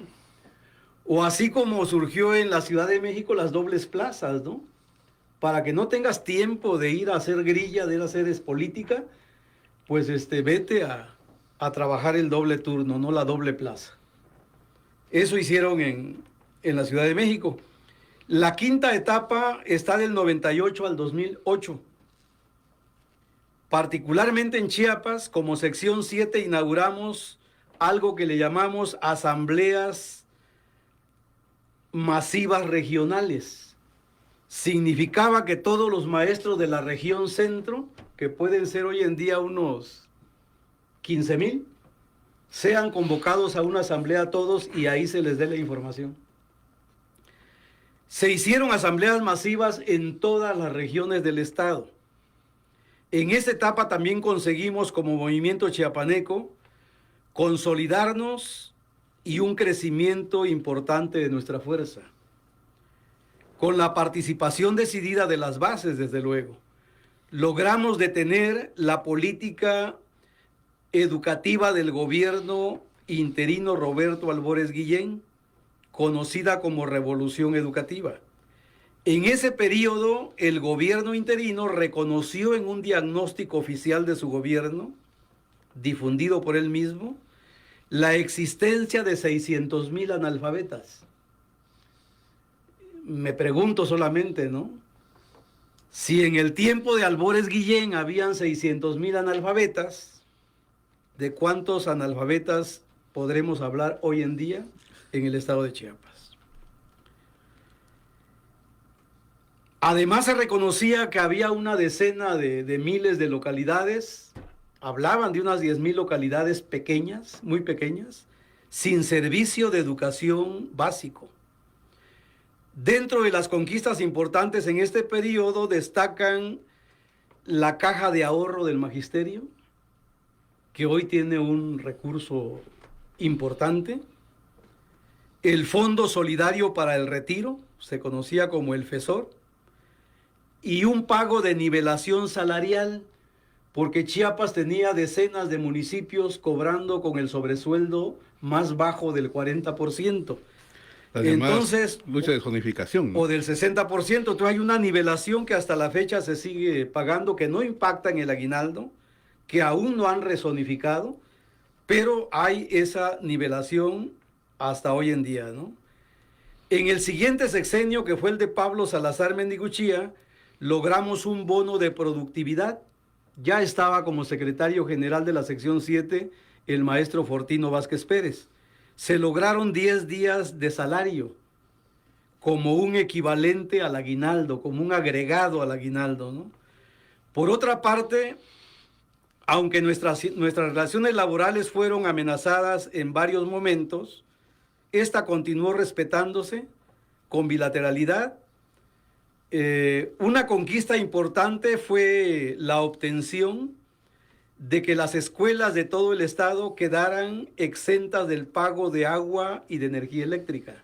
O así como surgió en la Ciudad de México las dobles plazas, ¿no? Para que no tengas tiempo de ir a hacer grilla, de ir a hacer política, pues vete a trabajar el doble turno, no la doble plaza. Eso hicieron en la Ciudad de México. La quinta etapa está del 98 al 2008. Particularmente en Chiapas, como sección 7, inauguramos algo que le llamamos asambleas masivas regionales. Significaba que todos los maestros de la región centro, que pueden ser hoy en día unos 15,000, sean convocados a una asamblea todos y ahí se les dé la información. Se hicieron asambleas masivas en todas las regiones del estado. En esta etapa también conseguimos, como movimiento chiapaneco, consolidarnos y un crecimiento importante de nuestra fuerza, con la participación decidida de las bases, desde luego. Logramos detener la política educativa del gobierno interino Roberto Albores Guillén, conocida como Revolución Educativa. En ese periodo, el gobierno interino reconoció en un diagnóstico oficial de su gobierno, difundido por él mismo, la existencia de 600,000 analfabetas. Me pregunto solamente, ¿no? Si en el tiempo de Albores Guillén habían 600,000 analfabetas, ¿de cuántos analfabetas podremos hablar hoy en día en el estado de Chiapas? Además se reconocía que había una decena de miles de localidades, hablaban de unas 10,000 localidades pequeñas, muy pequeñas, sin servicio de educación básico. Dentro de las conquistas importantes en este periodo destacan la caja de ahorro del magisterio, que hoy tiene un recurso importante, el Fondo Solidario para el Retiro, se conocía como el FESOR, y un pago de nivelación salarial, porque Chiapas tenía decenas de municipios cobrando con el sobresueldo más bajo del 40%. Entonces, lucha de zonificación, ¿no? O del 60%. Entonces hay una nivelación que hasta la fecha se sigue pagando, que no impacta en el aguinaldo, que aún no han rezonificado, pero hay esa nivelación hasta hoy en día, ¿no? En el siguiente sexenio, que fue el de Pablo Salazar Mendiguchía, logramos un bono de productividad. Ya estaba como secretario general de la sección 7 el maestro Fortino Vázquez Pérez. Se lograron 10 días de salario como un equivalente al aguinaldo, como un agregado al aguinaldo, ¿no? Por otra parte, aunque nuestras relaciones laborales fueron amenazadas en varios momentos, esta continuó respetándose con bilateralidad. Una conquista importante fue la obtención de que las escuelas de todo el estado quedaran exentas del pago de agua y de energía eléctrica.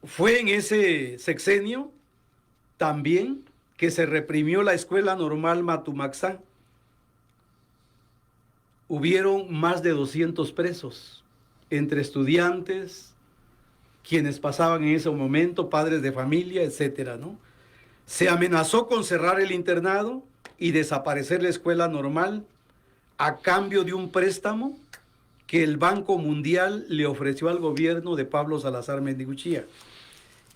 Fue en ese sexenio también que se reprimió la Escuela Normal Matumaxá. Hubieron más de 200 presos, entre estudiantes, quienes pasaban en ese momento, padres de familia, etcétera, ¿no? Se amenazó con cerrar el internado y desaparecer la escuela normal a cambio de un préstamo que el Banco Mundial le ofreció al gobierno de Pablo Salazar Mendiguchía.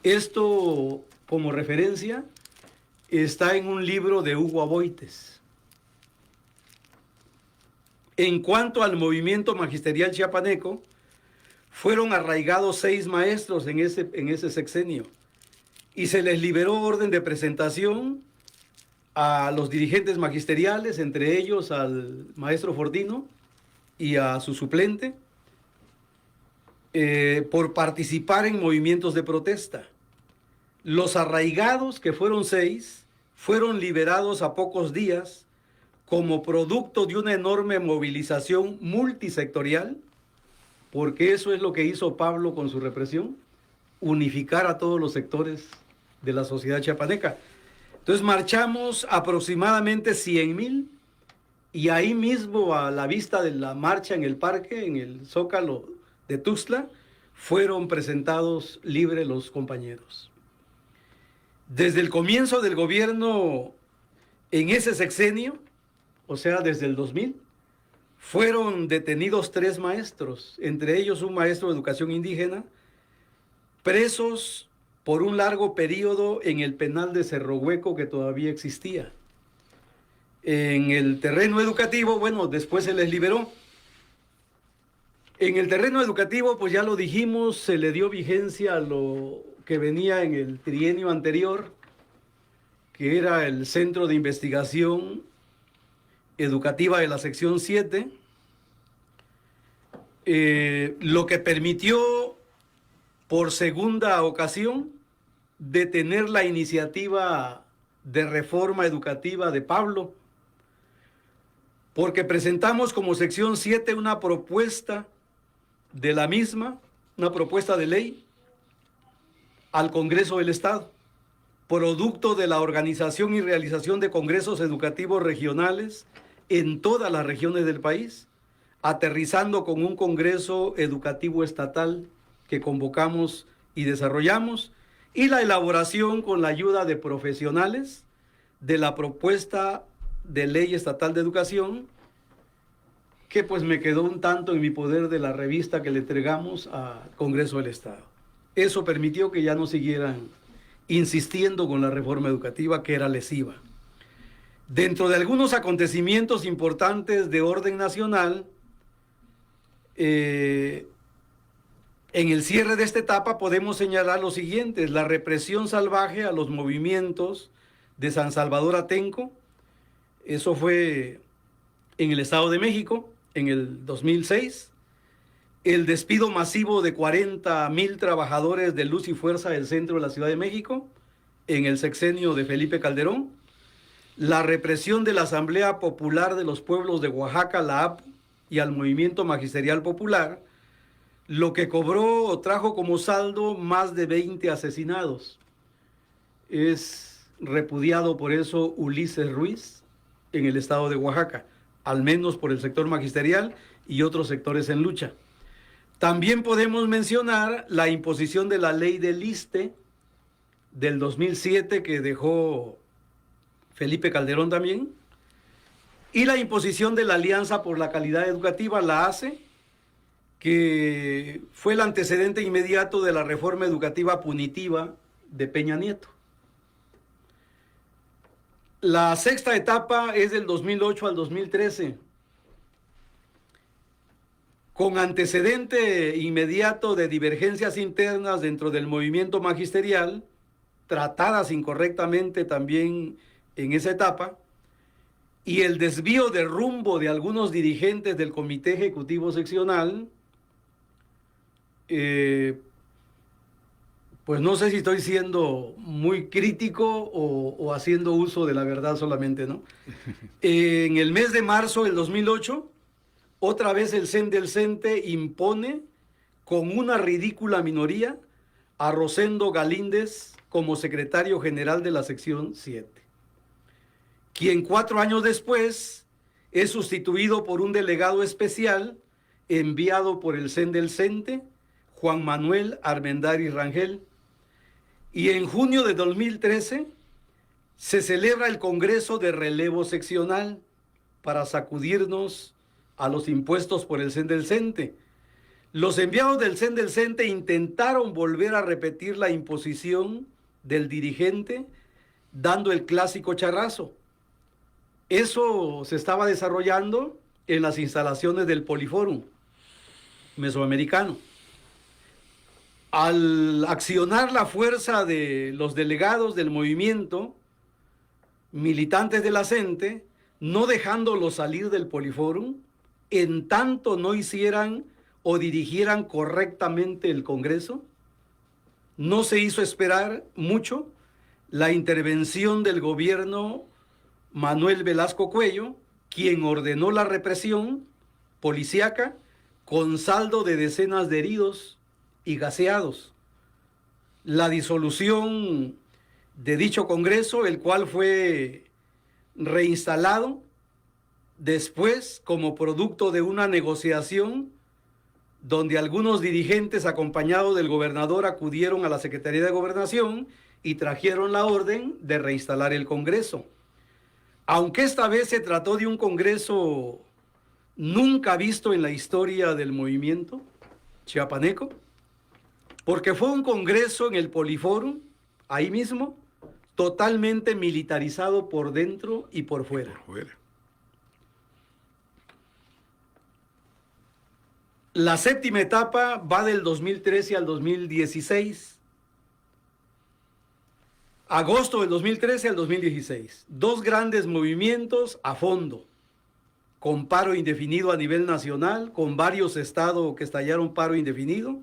Esto, como referencia, está en un libro de Hugo Aboites. En cuanto al movimiento magisterial chiapaneco, fueron arraigados 6 maestros en ese sexenio y se les liberó orden de presentación a los dirigentes magisteriales, entre ellos al maestro Fortino y a su suplente, por participar en movimientos de protesta. Los arraigados, que fueron 6, fueron liberados a pocos días como producto de una enorme movilización multisectorial, porque eso es lo que hizo Pablo con su represión, unificar a todos los sectores de la sociedad chiapaneca. Entonces marchamos aproximadamente 100,000 y ahí mismo, a la vista de la marcha en el parque, en el Zócalo de Tuxtla, fueron presentados libres los compañeros. Desde el comienzo del gobierno en ese sexenio, o sea, desde el 2000, fueron detenidos 3 maestros, entre ellos un maestro de educación indígena, presos por un largo periodo en el penal de Cerro Hueco que todavía existía. En el terreno educativo, bueno, después se les liberó. En el terreno educativo, pues ya lo dijimos, se le dio vigencia a lo que venía en el trienio anterior, que era el Centro de Investigación Educativa de la sección 7, lo que permitió por segunda ocasión detener la iniciativa de reforma educativa de Pablo, porque presentamos como sección 7 una propuesta de la misma, una propuesta de ley al Congreso del Estado, producto de la organización y realización de congresos educativos regionales en todas las regiones del país, aterrizando con un congreso educativo estatal que convocamos y desarrollamos, y la elaboración con la ayuda de profesionales de la propuesta de ley estatal de educación, que pues me quedó un tanto en mi poder de la revista que le entregamos al Congreso del Estado. Eso permitió que ya no siguieran insistiendo con la reforma educativa, que era lesiva. Dentro de algunos acontecimientos importantes de orden nacional, En el cierre de esta etapa podemos señalar lo siguiente: la represión salvaje a los movimientos de San Salvador Atenco. Eso fue en el Estado de México en el 2006. El despido masivo de 40,000 trabajadores de Luz y Fuerza del centro de la Ciudad de México en el sexenio de Felipe Calderón. La represión de la Asamblea Popular de los Pueblos de Oaxaca, la APO, y al Movimiento Magisterial Popular, lo que cobró o trajo como saldo más de 20 asesinados. Es repudiado por eso Ulises Ruiz en el estado de Oaxaca, al menos por el sector magisterial y otros sectores en lucha. También podemos mencionar la imposición de la ley del ISSSTE del 2007 que dejó Felipe Calderón también, y la imposición de la Alianza por la Calidad Educativa, la ACE, que fue el antecedente inmediato de la reforma educativa punitiva de Peña Nieto. La sexta etapa es del 2008 al 2013, con antecedente inmediato de divergencias internas dentro del movimiento magisterial, tratadas incorrectamente también en esa etapa, y el desvío de rumbo de algunos dirigentes del Comité Ejecutivo Seccional. Pues no sé si estoy siendo muy crítico o haciendo uso de la verdad solamente, ¿no? En el mes de marzo del 2008, otra vez el CEN del CENTE impone con una ridícula minoría a Rosendo Galíndez como secretario general de la sección 7, quien 4 años después es sustituido por un delegado especial enviado por el CEN del CENTE, Juan Manuel Armendáriz Rangel. Y en junio de 2013 se celebra el Congreso de Relevo Seccional para sacudirnos a los impuestos por el CEN del CENTE. Los enviados del CEN del CENTE intentaron volver a repetir la imposición del dirigente dando el clásico charrazo. Eso se estaba desarrollando en las instalaciones del Poliforum Mesoamericano. Al accionar la fuerza de los delegados del movimiento, militantes de la CENTE, no dejándolos salir del Poliforum, en tanto no hicieran o dirigieran correctamente el Congreso, no se hizo esperar mucho la intervención del gobierno Manuel Velasco Cuello, quien ordenó la represión policíaca con saldo de decenas de heridos y gaseados. La disolución de dicho Congreso, el cual fue reinstalado después como producto de una negociación donde algunos dirigentes acompañados del gobernador acudieron a la Secretaría de Gobernación y trajeron la orden de reinstalar el Congreso. Aunque esta vez se trató de un Congreso nunca visto en la historia del movimiento chiapaneco, porque fue un Congreso en el Poliforum, ahí mismo, totalmente militarizado por dentro y por fuera. La séptima etapa va del 2013 al 2016. Agosto del 2013 al 2016. 2 grandes movimientos a fondo, con paro indefinido a nivel nacional, con varios estados que estallaron paro indefinido,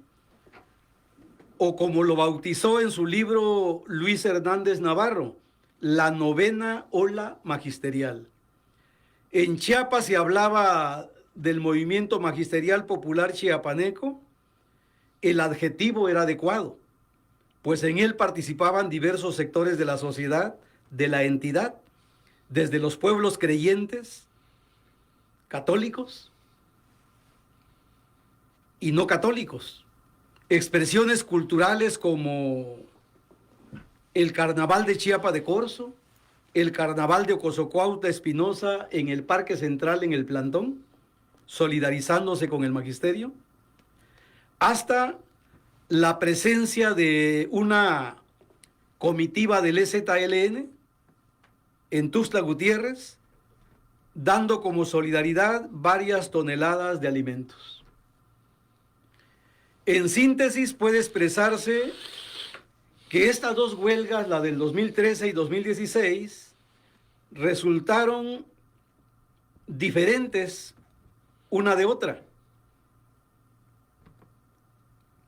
o como lo bautizó en su libro Luis Hernández Navarro, la novena ola magisterial. En Chiapas se hablaba del movimiento magisterial popular chiapaneco. El adjetivo era adecuado, pues en él participaban diversos sectores de la sociedad, de la entidad, desde los pueblos creyentes, católicos y no católicos. Expresiones culturales como el Carnaval de Chiapa de Corzo, el Carnaval de Ocosocuautla Espinosa en el Parque Central en el Plantón, solidarizándose con el magisterio, hasta la presencia de una comitiva del EZLN en Tuxtla Gutiérrez, dando como solidaridad varias toneladas de alimentos. En síntesis, puede expresarse que estas dos huelgas, la del 2013 y 2016, resultaron diferentes una de otra.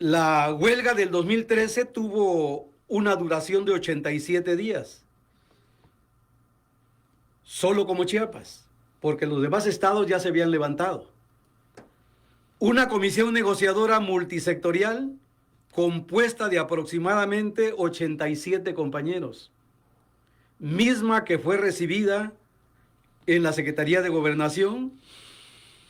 La huelga del 2013 tuvo una duración de 87 días, solo como Chiapas, porque los demás estados ya se habían levantado. Una comisión negociadora multisectorial compuesta de aproximadamente 87 compañeros, misma que fue recibida en la Secretaría de Gobernación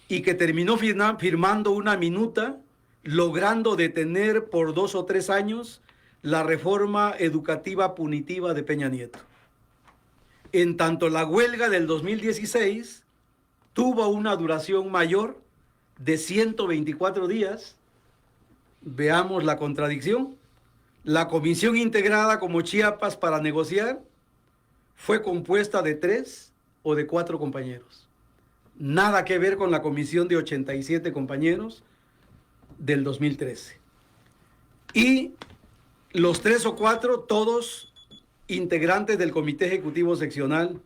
y que terminó firmando una minuta, logrando detener por 2 o 3 años la reforma educativa punitiva de Peña Nieto. En tanto, la huelga del 2016 tuvo una duración mayor de 124 días. Veamos la contradicción. La comisión integrada como Chiapas para negociar fue compuesta de 3 o de 4 compañeros. Nada que ver con la comisión de 87 compañeros del 2013. Y los 3 o 4, todos integrantes del Comité Ejecutivo Seccional.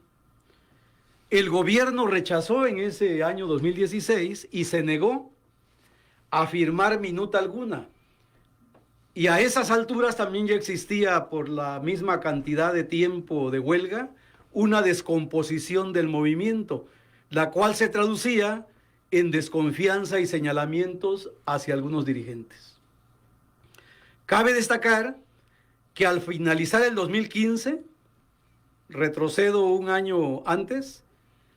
El gobierno rechazó en ese año 2016 y se negó a firmar minuta alguna. Y a esas alturas también ya existía, por la misma cantidad de tiempo de huelga, una descomposición del movimiento, la cual se traducía en desconfianza y señalamientos hacia algunos dirigentes. Cabe destacar que al finalizar el 2015, retrocedo un año antes,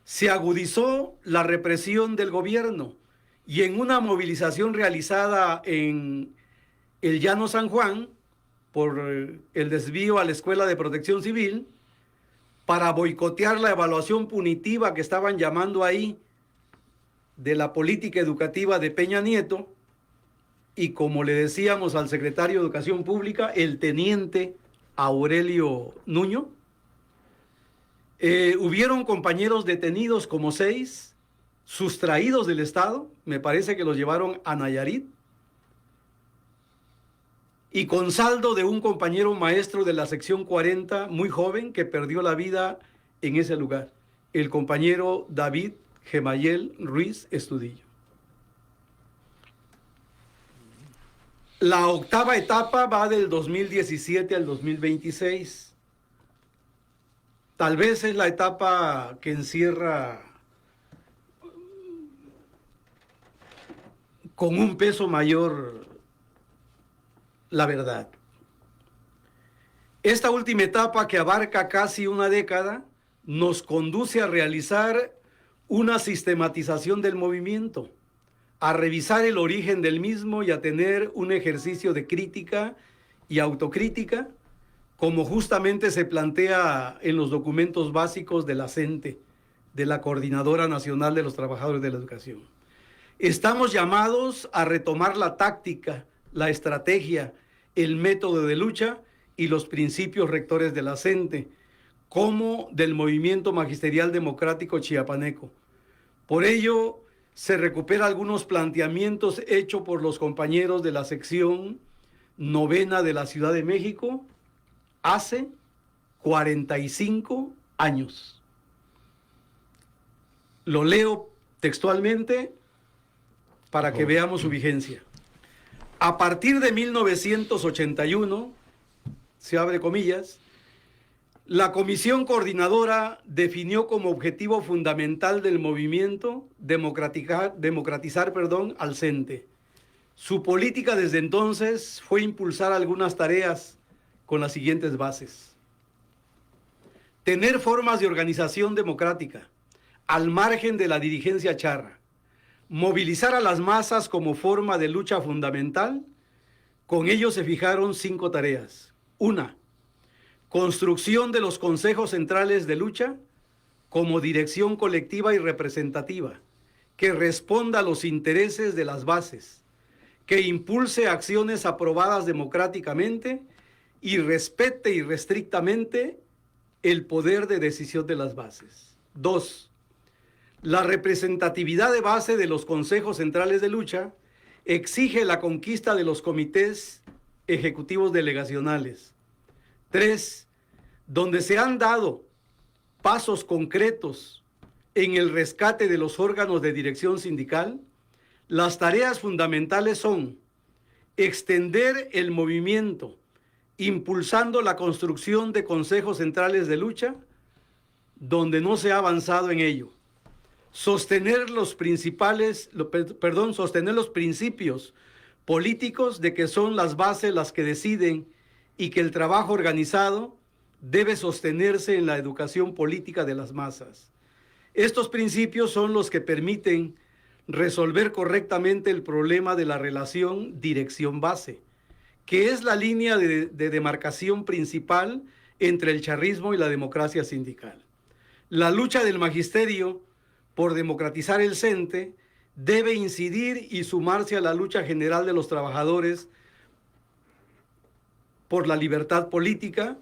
se agudizó la represión del gobierno y en una movilización realizada en el Llano San Juan por el desvío a la Escuela de Protección Civil para boicotear la evaluación punitiva que estaban llamando ahí de la política educativa de Peña Nieto, y como le decíamos al secretario de Educación Pública, el teniente Aurelio Nuño, hubieron compañeros detenidos como 6, sustraídos del Estado, me parece que los llevaron a Nayarit, y con saldo de un compañero maestro de la sección 40, muy joven, que perdió la vida en ese lugar, el compañero David Gemayel Ruiz Estudillo. La octava etapa va del 2017 al 2026. Tal vez es la etapa que encierra con un peso mayor la verdad. Esta última etapa, que abarca casi una década, nos conduce a realizar una sistematización del movimiento, a revisar el origen del mismo y a tener un ejercicio de crítica y autocrítica, como justamente se plantea en los documentos básicos de la CENTE, de la Coordinadora Nacional de los Trabajadores de la Educación. Estamos llamados a retomar la táctica, la estrategia, el método de lucha y los principios rectores de la CENTE, como del Movimiento Magisterial Democrático Chiapaneco. Por ello, se recupera algunos planteamientos hechos por los compañeros de la sección 9 de la Ciudad de México hace 45 años. Lo leo textualmente para que veamos su vigencia. A partir de 1981, se abre comillas, la Comisión Coordinadora definió como objetivo fundamental del movimiento democratizar al CENTE. Su política desde entonces fue impulsar algunas tareas con las siguientes bases. Tener formas de organización democrática, al margen de la dirigencia charra. Movilizar a las masas como forma de lucha fundamental. Con ello se fijaron 5 tareas. 1. Construcción de los consejos centrales de lucha como dirección colectiva y representativa, que responda a los intereses de las bases, que impulse acciones aprobadas democráticamente y respete irrestrictamente el poder de decisión de las bases. 2. La representatividad de base de los consejos centrales de lucha exige la conquista de los comités ejecutivos delegacionales. 3, donde se han dado pasos concretos en el rescate de los órganos de dirección sindical, las tareas fundamentales son extender el movimiento, impulsando la construcción de consejos centrales de lucha, donde no se ha avanzado en ello. Sostener los principios políticos de que son las bases las que deciden y que el trabajo organizado debe sostenerse en la educación política de las masas. Estos principios son los que permiten resolver correctamente el problema de la relación dirección-base, que es la línea de demarcación principal entre el charrismo y la democracia sindical. La lucha del magisterio por democratizar el CENTE debe incidir y sumarse a la lucha general de los trabajadores por la libertad política,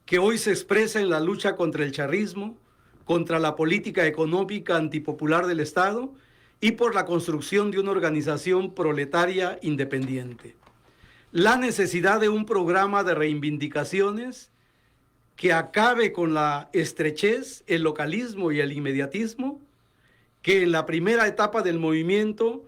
que hoy se expresa en la lucha contra el charrismo, contra la política económica antipopular del Estado y por la construcción de una organización proletaria independiente. La necesidad de un programa de reivindicaciones que acabe con la estrechez, el localismo y el inmediatismo que en la primera etapa del movimiento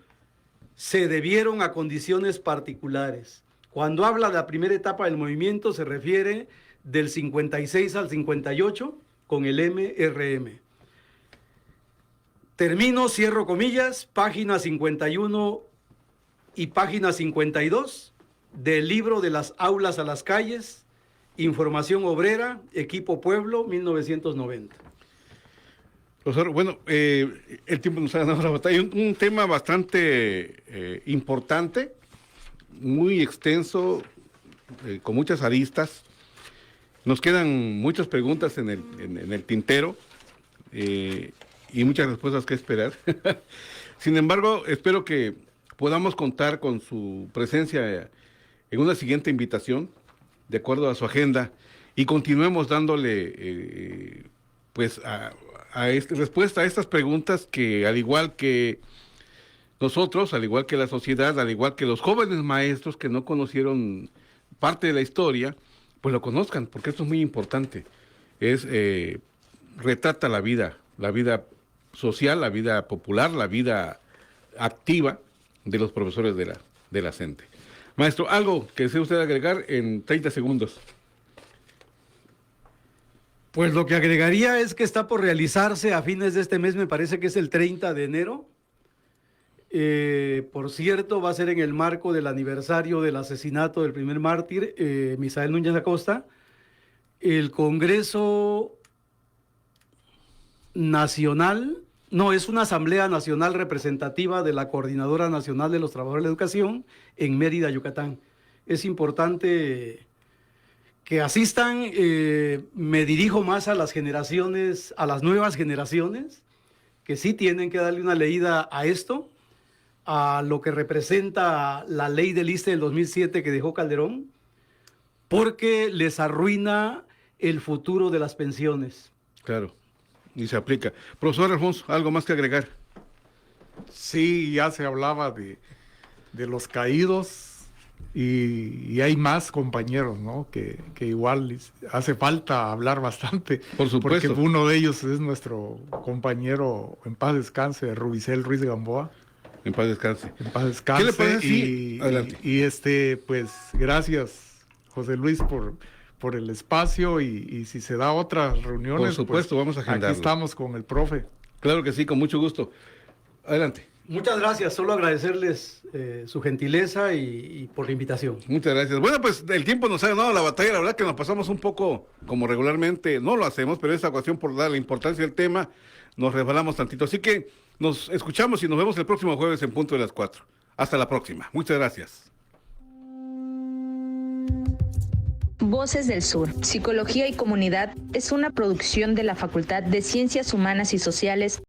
se debieron a condiciones particulares. Cuando habla de la primera etapa del movimiento se refiere del 56 al 58 con el MRM. Termino, cierro comillas, página 51 y página 52 del libro de las aulas a las calles, Información Obrera, Equipo Pueblo, 1990. Profesor, bueno, el tiempo nos ha ganado la batalla. Un tema bastante importante, muy extenso, con muchas aristas. Nos quedan muchas preguntas en el tintero y muchas respuestas que esperar. Sin embargo, espero que podamos contar con su presencia en una siguiente invitación, de acuerdo a su agenda, y continuemos dándole respuesta a estas preguntas que, al igual que nosotros, al igual que la sociedad, al igual que los jóvenes maestros que no conocieron parte de la historia, pues lo conozcan, porque esto es muy importante. Retrata la vida social, la vida popular, la vida activa de los profesores de la CENTE. Maestro, algo que desee usted agregar en 30 segundos. Pues lo que agregaría es que está por realizarse a fines de este mes, me parece que es el 30 de enero. Por cierto, va a ser en el marco del aniversario del asesinato del primer mártir, Misael Núñez Acosta, el Congreso Nacional, es una Asamblea Nacional Representativa de la Coordinadora Nacional de los Trabajadores de la Educación en Mérida, Yucatán. Es importante que asistan. Me dirijo más a las generaciones, a las nuevas generaciones, que sí tienen que darle una leída a esto, a lo que representa la ley del ISSSTE del 2007 que dejó Calderón, porque les arruina el futuro de las pensiones. Claro, y se aplica. Profesor Alfonso, ¿algo más que agregar? Sí, ya se hablaba de los caídos y hay más compañeros, ¿no? Que igual hace falta hablar bastante. Por supuesto. Porque uno de ellos es nuestro compañero, en paz descanse, Rubicel Ruiz Gamboa. En paz descanse. En paz descanse. ¿Qué le parece? Adelante. Pues gracias, José Luis, por el espacio y si se da otras reuniones. Por supuesto, pues, vamos a agendarlo. Aquí estamos con el profe. Claro que sí, con mucho gusto. Adelante. Muchas gracias, solo agradecerles su gentileza y por la invitación. Muchas gracias. Bueno, pues el tiempo nos ha ganado la batalla, la verdad que nos pasamos un poco, como regularmente no lo hacemos, pero esta ocasión por dar la importancia del tema, nos resbalamos tantito. Así que nos escuchamos y nos vemos el próximo jueves en punto de las 4. Hasta la próxima. Muchas gracias. Voces del Sur, Psicología y Comunidad es una producción de la Facultad de Ciencias Humanas y Sociales